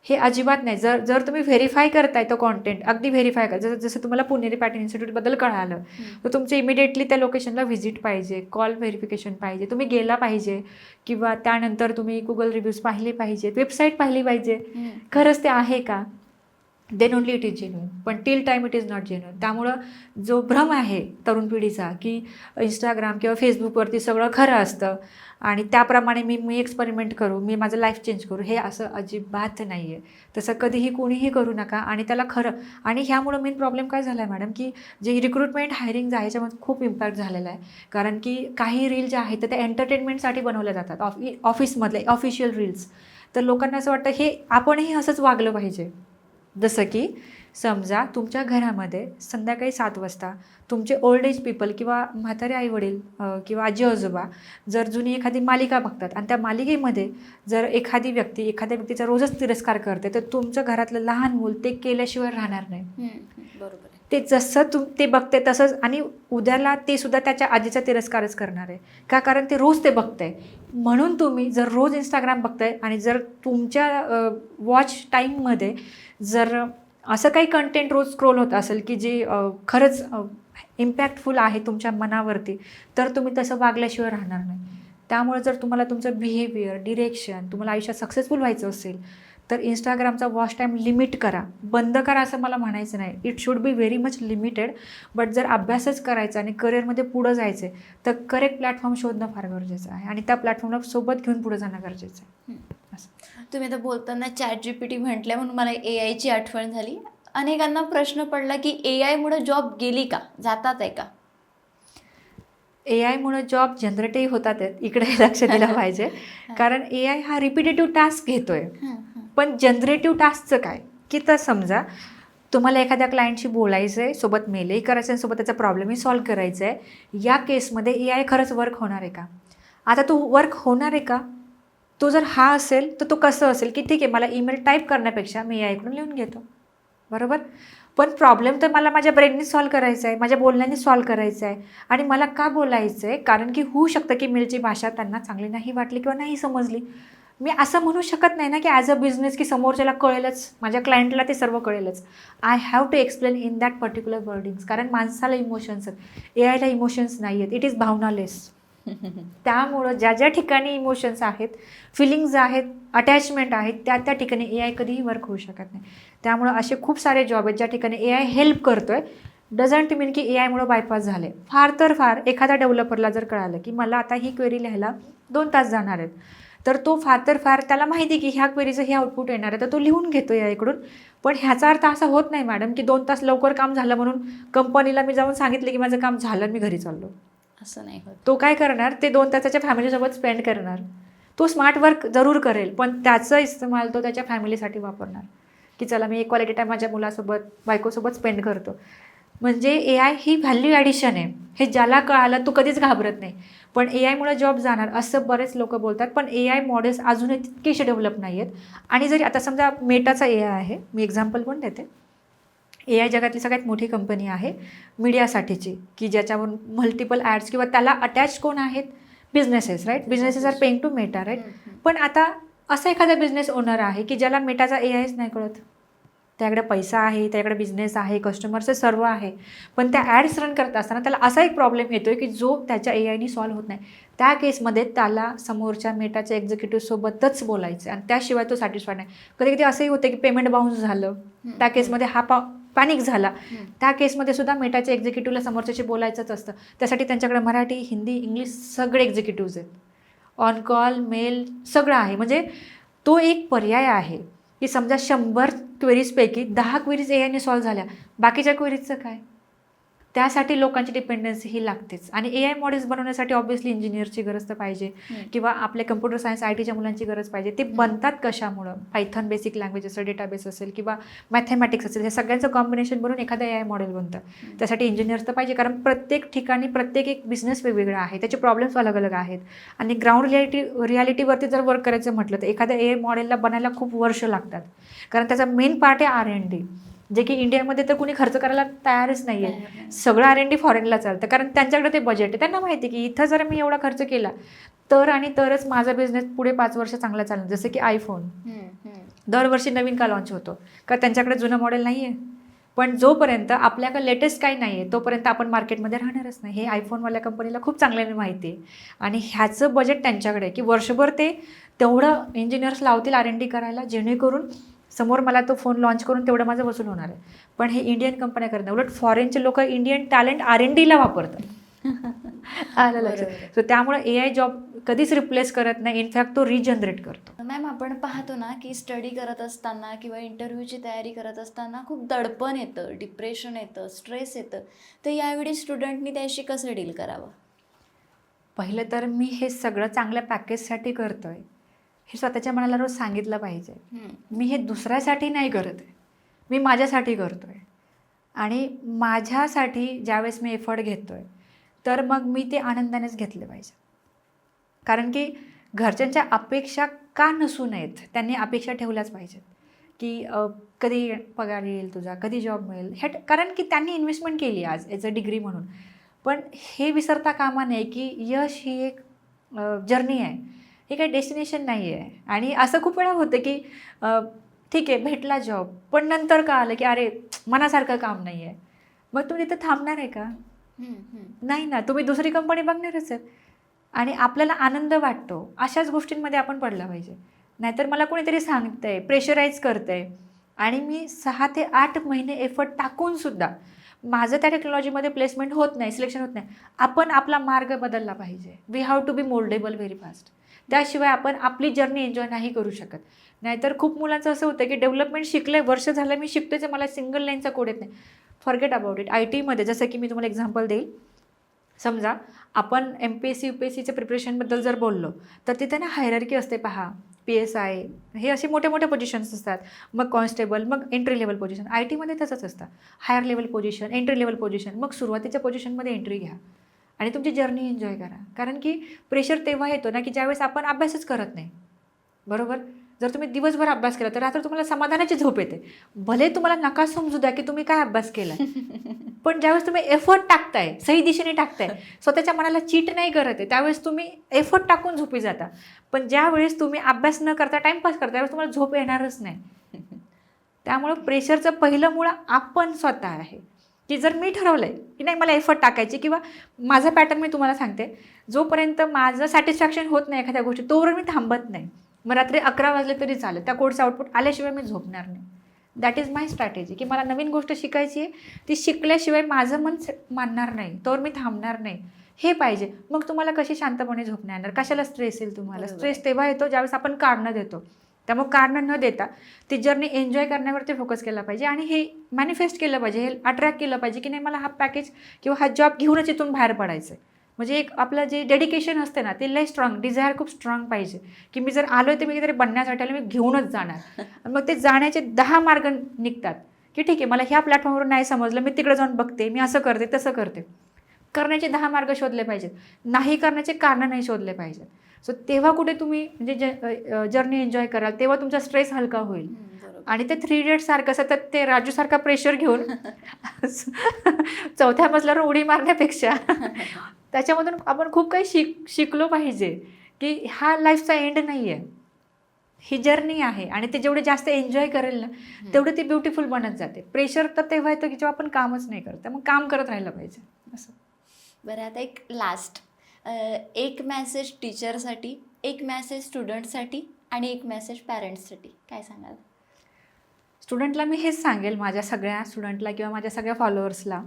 हे अजिबात नाही. जर तुम्ही व्हेरीफाय करताय तो कॉन्टेंट अगदी व्हेरीफाय करा. जसं तुम्हाला पुणेरी पॅटर्न इन्स्टिट्यूटबद्दल कळालं तर तुमचं इमिडिएटली त्या लोकेशनला व्हिजिट पाहिजे, कॉल व्हेरिफिकेशन पाहिजे, तुम्ही गेला पाहिजे किंवा त्यानंतर तुम्ही गुगल रिव्ह्यूज पाहिले पाहिजेत, वेबसाईट पाहिली पाहिजे. खरंच ते आहे का? Then only it is genuine. पण till time it is not genuine. त्यामुळं जो भ्रम आहे तरुण पिढीचा की इंस्टाग्राम किंवा फेसबुकवरती सगळं खरं असतं आणि त्याप्रमाणे मी एक्सपेरिमेंट करू, मी माझं लाईफ चेंज करू, हे असं अजिबात नाही आहे. तसं कधीही कोणीही करू नका. आणि त्याला खरं आणि ह्यामुळं मेन प्रॉब्लेम काय झाला आहे मॅडम की जे रिक्रुटमेंट हायरिंग आहे ह्याच्यामध्ये खूप इम्पॅक्ट झालेला आहे. कारण की काही रील ज्या आहेत तर त्या एंटरटेनमेंटसाठी बनवल्या जातात, ऑफिसमधले ऑफिशियल रील्स. तर लोकांना असं वाटतं हे आपणही असंच वागलं पाहिजे. जसं की समजा तुमच्या घरामध्ये संध्याकाळी 7 वाजता तुमचे ओल्ड एज पीपल किंवा म्हातारे आईवडील किंवा आजी आजोबा जर जुनी एखादी मालिका बघतात आणि त्या मालिकेमध्ये जर एखाद्या व्यक्तीचा रोजच तिरस्कार करते तर तुमचं घरातलं लहान मूल ते केल्याशिवाय राहणार नाही. बरोबर. ते जसं ते बघते तसंच आणि उद्याला ते सुद्धा त्याच्या आजीचा तिरस्कारच करणार आहे. का? कारण ते रोज ते बघतंय. म्हणून तुम्ही जर रोज इंस्टाग्राम बघताय आणि जर तुमच्या वॉच टाईममध्ये जर असं काही कंटेंट रोज स्क्रोल होत असेल की जे खरंच इम्पॅक्टफुल आहे तुमच्या मनावरती तर तुम्ही तसं वागल्याशिवाय राहणार नाही. त्यामुळे जर तुम्हाला तुमचं बिहेवियर, डिरेक्शन, तुम्हाला आयुष्यात सक्सेसफुल व्हायचं असेल तर इंस्टाग्रामचा वॉच टाईम लिमिट करा. बंद करा असं मला म्हणायचं नाही. It should be very much limited. But जर अभ्यासच करायचा आणि करिअरमध्ये पुढं जायचं आहे तर करेक्ट प्लॅटफॉर्म शोधणं फार गरजेचं आहे आणि त्या प्लॅटफॉर्मला सोबत घेऊन पुढं जाणं गरजेचं आहे. तुम्ही आता बोलताना ChatGPT म्हटलं म्हणून मला AIची आठवण झाली. अनेकांना प्रश्न पडला की AI मुळे जॉब गेली का, जातात आहे का? AI मुळे जॉब जनरेटही होतात आहेत, इकडे लक्ष दिलं पाहिजे. कारण AI हा रिपिटेटिव्ह टास्क घेतोय, पण जनरेटिव्ह टास्कचं काय, की तर समजा तुम्हाला एखाद्या क्लायंटशी बोलायचं आहे, सोबत मेलही करायचं आहे, सोबत त्याचा प्रॉब्लेमही सॉल्व्ह करायचा आहे. या केसमध्ये AI खरंच वर्क होणार आहे का? आता तो वर्क होणार आहे का? तो जर हा असेल तर तो कसं असेल, की ठीक आहे मला ईमेल टाईप करण्यापेक्षा मी AI कडून लिहून घेतो, बरोबर. पण प्रॉब्लेम तर मला माझ्या ब्रेननी सॉल्व्ह करायचा आहे, माझ्या बोलण्याने सॉल्व्ह करायचा आहे. आणि मला का बोलायचं आहे, कारण की होऊ शकतं की मेलची भाषा त्यांना चांगली नाही वाटली किंवा नाही समजली. मी असं म्हणू शकत नाही ना की ॲज अ बिझनेस की समोरच्याला कळेलच, माझ्या क्लायंटला ते सर्व कळेलच. I have to explain in that particular wordings. कारण माणसाला इमोशन्स आहेत, AIला इमोशन्स नाही आहेत, इट इज भावनालेस. त्यामुळं ज्या ज्या ठिकाणी इमोशन्स आहेत, फिलिंग्ज आहेत, अटॅचमेंट आहेत, त्या त्या ठिकाणी AI कधीही वर्क होऊ शकत नाही. त्यामुळं असे खूप सारे जॉब आहेत ज्या ठिकाणी AI हेल्प करतोय. डझंट मीन की AIमुळं बायपास झाले. फार तर फार एखाद्या डेव्हलपरला जर कळालं की मला आता ही क्वेरी लिहायला 2 तास जाणार आहेत, तर तो फार तर फार त्याला माहिती की ह्या क्वेरीचं हे आउटपुट येणार आहे, तर तो लिहून घेतो AI कडून. पण ह्याचा अर्थ असा होत नाही मॅडम की 2 तास लवकर काम झालं म्हणून कंपनीला मी जाऊन सांगितलं की माझं काम झालं, मी घरी चाललो. असं नाही होत. तो काय करणार, ते 2 तासाच्या फॅमिलीसोबत स्पेंड करणार. तो स्मार्ट वर्क जरूर करेल, पण त्याचा इस्तेमाल तो त्याच्या फॅमिलीसाठी वापरणार, की चला मी एक क्वालिटी टाईम माझ्या मुलासोबत, बायकोसोबत स्पेंड करतो. म्हणजे AI ही व्हॅल्यू ॲडिशन आहे. हे ज्याला कळालं तो कधीच घाबरत नाही. पण AIमुळे जॉब जाणार असं बरेच लोक बोलतात, पण AI मॉडेल्स अजूनही तितकेसे डेव्हलप नाही आहेत. आणि जरी आता समजा मेटाचा AI आहे, मी एक्झाम्पल पण देते. AI जगातली सगळ्यात मोठी कंपनी आहे मीडियासाठीची, की ज्याच्यावरून मल्टिपल ॲड्स किंवा त्याला अटॅच कोण आहेत, businesses, right. Businesses are paying to Meta, right. पण आता असा एखादा बिझनेस ओनर आहे की ज्याला मेटाचा AIच नाही कळत. त्याकडे पैसा आहे, त्याकडे बिझनेस आहे, कस्टमर्सचं सर्व आहे, पण त्या ॲड्स रन करत असताना त्याला असा एक प्रॉब्लेम येतो आहे की जो त्याच्या AIनी सॉल्व्ह होत नाही. त्या केसमध्ये त्याला समोरच्या मेटाच्या एक्झिक्युटिव्हसोबतच बोलायचं आणि त्याशिवाय तो सॅटिस्फाईड नाही. कधी कधी असंही होतं की पेमेंट बाउन्स झालं, त्या केसमध्ये हा पॅनिक झाला. त्या केसमध्ये सुद्धा मेटाच्या एक्झिक्युटिव्हला समोरच्याशी बोलायचंच असतं. त्यासाठी त्यांच्याकडे मराठी, हिंदी, इंग्लिश सगळे एक्झिक्युटिव्ज आहेत. ऑन कॉल, मेल सगळं आहे. म्हणजे तो एक पर्याय आहे की समजा 100 क्वेरीजपैकी 10 क्वेरीज AIने सॉल्व्ह झाल्या, बाकीच्या क्वेरीजचं काय? त्यासाठी लोकांची डिपेंडन्सी ही लागतेच. आणि AI मॉडेल्स बनवण्यासाठी ऑब्व्हियसली इंजिनियरची गरज तर पाहिजे, किंवा आपल्या कम्प्युटर सायन्स ITच्या मुलांची गरज पाहिजे. ते बनतात कशामुळं? पायथन बेसिक लँग्वेज असेल, डेटाबेस असेल किंवा मॅथमॅटिक्स असेल, हे सगळ्यांचं कॉम्बिनेशन बनवून एखादं AI मॉडेल बनतं. त्यासाठी इंजिनियर्स तर पाहिजे, कारण प्रत्येक ठिकाणी प्रत्येक एक बिझनेस वेगवेगळा आहे, त्याचे प्रॉब्लेम्स अलग अलग आहेत. आणि ग्राउंड रियालिटीवरती जर वर्क करायचं म्हटलं तर एखाद्या AI मॉडेलला बनायला खूप वर्ष लागतात. कारण त्याचा मेन पार्ट आहे R&D, जे की इंडियामध्ये तर कुणी खर्च करायला तयारच नाही आहे. सगळं R&D फॉरेनला चालतं, कारण त्यांच्याकडे ते बजेट आहे. त्यांना माहिती की इथं जर मी एवढा खर्च केला तर आणि तरच माझा बिझनेस पुढे 5 वर्ष चांगला चालणार. जसं की आयफोन दरवर्षी नवीन का लॉन्च होतो, का त्यांच्याकडे जुनं मॉडेल नाही आहे. पण जोपर्यंत आपल्याकडे लेटेस्ट काही नाही आहे तोपर्यंत आपण मार्केटमध्ये राहणारच नाही. हे आयफोनवाल्या कंपनीला खूप चांगल्याने माहिती आहे. आणि ह्याचं बजेट त्यांच्याकडे आहे की वर्षभर ते तेवढं इंजिनियर्स लावतील R&D करायला, जेणेकरून समोर मला तो फोन लॉन्च करून तेवढं माझं वसूल होणार आहे. पण हे इंडियन कंपन्या करत नाही. उलट फॉरेनचे लोक इंडियन टॅलेंट R&Dला वापरतात. आलं लक्षात. सो त्यामुळे AI जॉब कधीच रिप्लेस करत नाही, इनफॅक्ट तो रिजनरेट करतो. मॅम, आपण पाहतो ना की स्टडी करत असताना किंवा इंटरव्ह्यूची तयारी करत असताना खूप दडपण येतं, डिप्रेशन येतं, स्ट्रेस येतं. तर यावेळी स्टुडंटनी त्याशी कसं डील करावं? पहिलं तर मी हे सगळं चांगल्या पॅकेजसाठी करतोय हे स्वतःच्या मनाला रोज सांगितलं पाहिजे. मी हे दुसऱ्यासाठी नाही करत आहे, मी माझ्यासाठी करतो आहे. आणि माझ्यासाठी ज्यावेळेस मी एफर्ट घेतो आहे तर मग मी ते आनंदानेच घेतले पाहिजे. कारण की घरच्यांच्या अपेक्षा का नसू नयेत, त्यांनी अपेक्षा ठेवल्याच पाहिजेत की कधी पगार येईल तुझा, कधी जॉब मिळेल. हे कारण की त्यांनी इन्व्हेस्टमेंट केली आज ॲज अ डिग्री म्हणून. पण हे विसरता कामा नये की यश ही एक जर्नी आहे, हे काही डेस्टिनेशन नाही आहे. आणि असं खूप वेळा होतं की ठीक आहे भेटला जॉब, पण नंतर का आलं की अरे मनासारखं काम नाही आहे. मग तुम्ही तिथं थांबणार आहे का? नाही ना, तुम्ही दुसरी कंपनी बघणारच आहेत. आणि आपल्याला आनंद वाटतो अशाच गोष्टींमध्ये आपण पडलं पाहिजे. नाहीतर मला कोणीतरी सांगतंय, प्रेशराईज करतंय आणि मी 6 ते 8 महिने एफर्ट टाकूनसुद्धा माझं त्या टेक्नॉलॉजीमध्ये प्लेसमेंट होत नाही, सिलेक्शन होत नाही. आपण आपला मार्ग बदलला पाहिजे. We have to be moldable very fast. त्याशिवाय आपण आपली जर्नी एन्जॉय नाही करू शकत. नाहीतर खूप मुलांचं असं होतं की डेव्हलपमेंट शिकलंय, वर्ष झालं मी शिकतोय, मला सिंगल लाईनचा कोड येत नाही. Forget about it. आय टीमध्ये जसं की मी तुम्हाला एक्झाम्पल देईल. समजा आपण MPSC UPSCच्या प्रिपरेशनबद्दल जर बोललो तर तिथे ना हायरार्की असते पहा. PSI हे असे मोठे मोठे पोझिशन्स असतात, मग कॉन्स्टेबल, मग एंट्री लेवल पोझिशन. आय टीमध्ये तसंच असतं. Higher level position, entry level position, मग सुरुवातीच्या पोझिशनमध्ये एंट्री घ्या आणि तुमची जर्नी एन्जॉय करा. कारण की प्रेशर तेव्हा येतो ना की ज्यावेळेस आपण अभ्यासच करत नाही. बरोबर. जर तुम्ही दिवसभर अभ्यास केला तर रात्र तुम्हाला समाधानाची झोप येते. भले तुम्हाला नका समजू द्या की तुम्ही काय अभ्यास केला, पण ज्यावेळेस तुम्ही एफर्ट टाकताय, सही दिशेने टाकताय, स्वतःच्या मनाला चीट नाही करत आहे, त्यावेळेस तुम्ही एफर्ट टाकून झोपी जाता. पण ज्यावेळेस तुम्ही अभ्यास न करता टाईमपास करता त्यावेळेस तुम्हाला झोप येणारच नाही. त्यामुळं प्रेशरचं पहिलं मुळं आपण स्वतः आहे. की जर मी ठरवलं आहे की नाही मला एफर्ट टाकायची, किंवा माझा पॅटर्न मी तुम्हाला सांगते, जोपर्यंत माझं सॅटिस्फॅक्शन होत नाही एखाद्या गोष्टी तोवर मी थांबत नाही. मग रात्री 11 वाजले तरी चालेल, त्या कोर्सचं आउटपुट आल्याशिवाय मी झोपणार नाही. That is my strategy. की मला नवीन गोष्ट शिकायची आहे, ती शिकल्याशिवाय माझं मन मानणार नाही, तोवर मी थांबणार नाही. हे पाहिजे. मग तुम्हाला कशी शांतपणे झोप नाही येणार, कशाला स्ट्रेस येईल तुम्हाला. स्ट्रेस तेव्हा येतो ज्यावेळेस आपण कारणं देतो. त्यामुळे कारणं न देता ती जर्नी एन्जॉय करण्यावरती फोकस केला पाहिजे आणि हे मॅनिफेस्ट केलं पाहिजे, हे अट्रॅक्ट केलं पाहिजे की नाही मला हा पॅकेज किंवा हा जॉब घेऊनच इथून बाहेर पडायचं आहे. म्हणजे एक आपलं जे डेडिकेशन असते ना ते लय स्ट्रॉंग, डिझायर खूप स्ट्रॉंग पाहिजे की मी जर आलो तर मी काहीतरी बनण्यासाठी आलो, मी घेऊनच जाणार. मग ते जाण्याचे 10 मार्ग निघतात की ठीक आहे मला ह्या प्लॅटफॉर्मवर नाही समजलं, मी तिकडे जाऊन बघते, मी असं करते तसं करते. करण्याचे 10 मार्ग शोधले पाहिजेत, नाही करण्याचे कारणं नाही शोधले पाहिजेत. सो तेव्हा कुठे तुम्ही म्हणजे जर्नी एन्जॉय कराल, तेव्हा तुमचा स्ट्रेस हलका होईल. आणि ते 3 इडियट्स सारखं सतत ते राजूसारखा प्रेशर घेऊन 4थ्या मजल्यावर उडी मारण्यापेक्षा त्याच्यामधून आपण खूप काही शिकलो पाहिजे की हा लाईफचा एंड नाही आहे, ही जर्नी आहे. आणि ते जेवढे जास्त एन्जॉय करेल ना तेवढं ती ब्युटिफुल बनत जाते. प्रेशर तर तेव्हा येतं की जेव्हा आपण कामच नाही करत, मग काम करत राहिलं पाहिजे असं. बरं, आता एक लास्ट एक मेसेज टीचरसाठी, एक मेसेज स्टुडंटसाठी आणि एक मेसेज पॅरेंट्ससाठी काय सांगाल? स्टुडंटला मी हेच सांगेल, माझ्या सगळ्या स्टुडंटला किंवा माझ्या सगळ्या फॉलोअर्सला,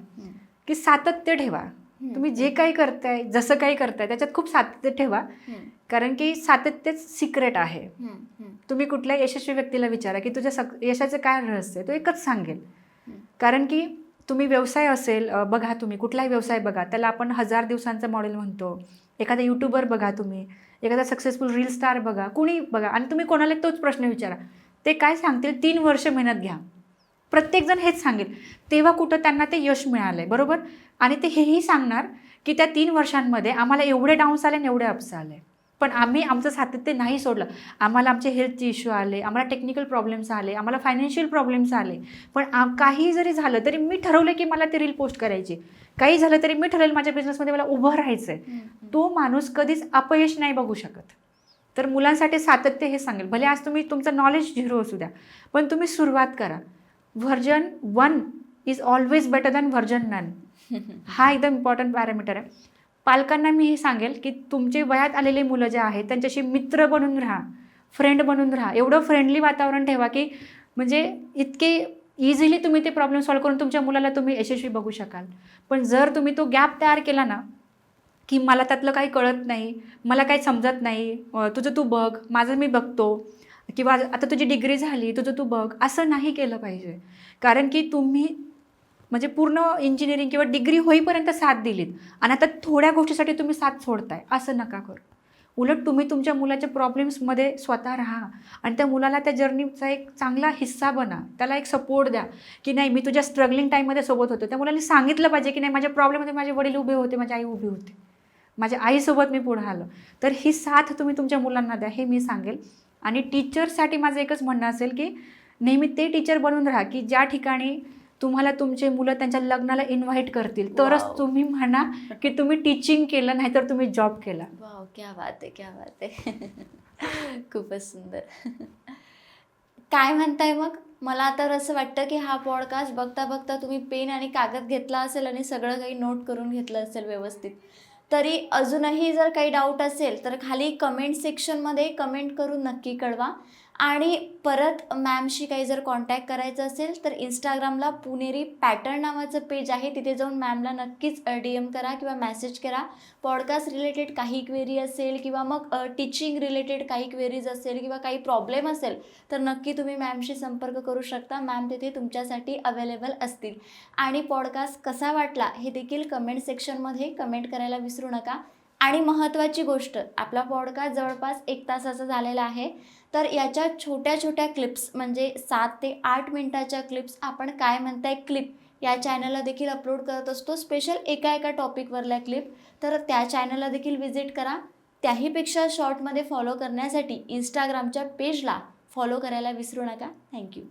की सातत्य ठेवा. तुम्ही जे काही करताय, जसं काही करताय त्याच्यात खूप सातत्य ठेवा. कारण की सातत्यच सिक्रेट आहे. तुम्ही कुठल्याही यशस्वी व्यक्तीला विचारा की तुझ्या यशाचं काय रहस्य आहे, तो एकच सांगेल. कारण की तुम्ही व्यवसाय असेल बघा, तुम्ही कुठलाही व्यवसाय बघा, त्याला आपण 1000 दिवसांचं मॉडेल म्हणतो. एखादा यूट्यूबर बघा, तुम्ही एखादा सक्सेसफुल रील स्टार बघा, कुणी बघा, आणि तुम्ही कोणाला तोच प्रश्न विचारा, ते काय सांगतील 3 वर्ष मेहनत घ्या. प्रत्येकजण हेच सांगेल. तेव्हा कुठं त्यांना ते यश मिळालं आहे, बरोबर. आणि ते हेही सांगणार की त्या 3 वर्षांमध्ये आम्हाला एवढे डाऊन्स आले आणि एवढे अप्स आले, पण आम्ही आमचं सातत्य नाही सोडलं. आम्हाला आमचे हेल्थचे इश्यू आले, आम्हाला टेक्निकल प्रॉब्लेम्स आले, आम्हाला फायनान्शियल प्रॉब्लेम्स आले, पण काही जरी झालं तरी मी ठरवलं की मला ते रील पोस्ट करायची. काही झालं तरी मी ठरवलं माझ्या बिझनेसमध्ये मला उभं राहायचं आहे. तो माणूस कधीच अपयश नाही बघू शकत. तर मुलांसाठी सातत्य हे सांगेल. भले आज तुम्ही तुमचं नॉलेज 0 असू द्या, पण तुम्ही सुरुवात करा. Version 1 is always better than version none. हा एकदम इम्पॉर्टंट पॅरामीटर आहे. पालकांना मी हे सांगेल की तुमचे वयात आलेले मुलं जे आहेत त्यांच्याशी मित्र बनून राहा, फ्रेंड बनून राहा. एवढं फ्रेंडली वातावरण ठेवा की म्हणजे इतके इझिली तुम्ही ते प्रॉब्लेम सॉल्व्ह करून तुमच्या मुलाला तुम्ही यशस्वी बघू शकाल. पण जर तुम्ही तो गॅप तयार केला ना की मला त्यातलं काही कळत नाही, मला काही समजत नाही, तुझं तू बघ, माझं मी बघतो, किंवा आता तुझी डिग्री झाली, तुझं तू बघ, असं नाही केलं पाहिजे. कारण की तुम्ही म्हणजे पूर्ण इंजिनिअरिंग किंवा डिग्री होईपर्यंत साथ दिलीत आणि आता थोड्या गोष्टीसाठी तुम्ही साथ सोडताय, असं नका करू. उलट तुम्ही तुमच्या मुलाच्या प्रॉब्लेम्समध्ये स्वतः राहा आणि त्या मुलाला त्या जर्नीचा एक चांगला हिस्सा बना. त्याला एक सपोर्ट द्या की नाही मी तुझ्या स्ट्रगलिंग टाईममध्ये सोबत होतो. त्या मुलांनी सांगितलं पाहिजे की नाही माझ्या प्रॉब्लेममध्ये माझे वडील उभे होते, माझी आई उभी होती, माझ्या आईसोबत मी पुढे आलो. तर ही साथ तुम्ही तुमच्या मुलांना द्या, हे मी सांगेल. आणि टीचर्ससाठी माझं एकच म्हणणं असेल की नेहमी ते टीचर बनून राहा की ज्या ठिकाणी तुम्हाला तुमचे मुलं त्यांच्या लग्नाला इन्व्हाइट करतील तरच तुम्ही म्हणा की तुम्ही टीचिंग केलं, नाहीतर तुम्ही जॉब केला. वाव, क्या बात आहे, क्या बात आहे. खूपच सुंदर. काय म्हणताय मग? मला तर असं वाटतं की हा पॉडकास्ट बघता बघता तुम्ही पेन आणि कागद घेतला असेल आणि सगळं काही नोट करून घेतलं असेल व्यवस्थित. तरी अजूनही जर काही डाऊट असेल तर खाली कमेंट सेक्शनमध्ये कमेंट करून नक्की कळवा. आणि परत मॅमशी काही जर कॉन्टॅक्ट करायचं असेल तर इंस्टाग्रामला पुणेरी पॅटर्न नावाचं पेज आहे, तिथे जाऊन मॅमला नक्कीच DM करा किंवा मेसेज करा. पॉडकास्ट रिलेटेड काही क्वेरी असेल किंवा मग टीचिंग रिलेटेड काही क्वेरीज असेल किंवा काही प्रॉब्लेम असेल तर नक्की तुम्ही मॅमशी संपर्क करू शकता. मॅम तिथे तुमच्यासाठी अवेलेबल असतील. आणि पॉडकास्ट कसा वाटला हे देखील कमेंट सेक्शनमध्ये कमेंट करायला विसरू नका. आणि महत्त्वाची गोष्ट, आपला पॉडकास्ट जवळपास 1 तासाचा झालेला आहे, तर याच्या छोट्या छोट्या क्लिप्स म्हणजे 7 ते 8 मिनिटाच्या क्लिप्स आपण काय म्हणताय क्लिप या चॅनलला देखील अपलोड करत असतो, स्पेशल एका टॉपिकवरल्या क्लिप. तर त्या चॅनलला देखील व्हिजिट करा. त्याहीपेक्षा शॉर्टमध्ये फॉलो करण्यासाठी इंस्टाग्रामच्या पेजला फॉलो करायला विसरू नका. थँक्यू.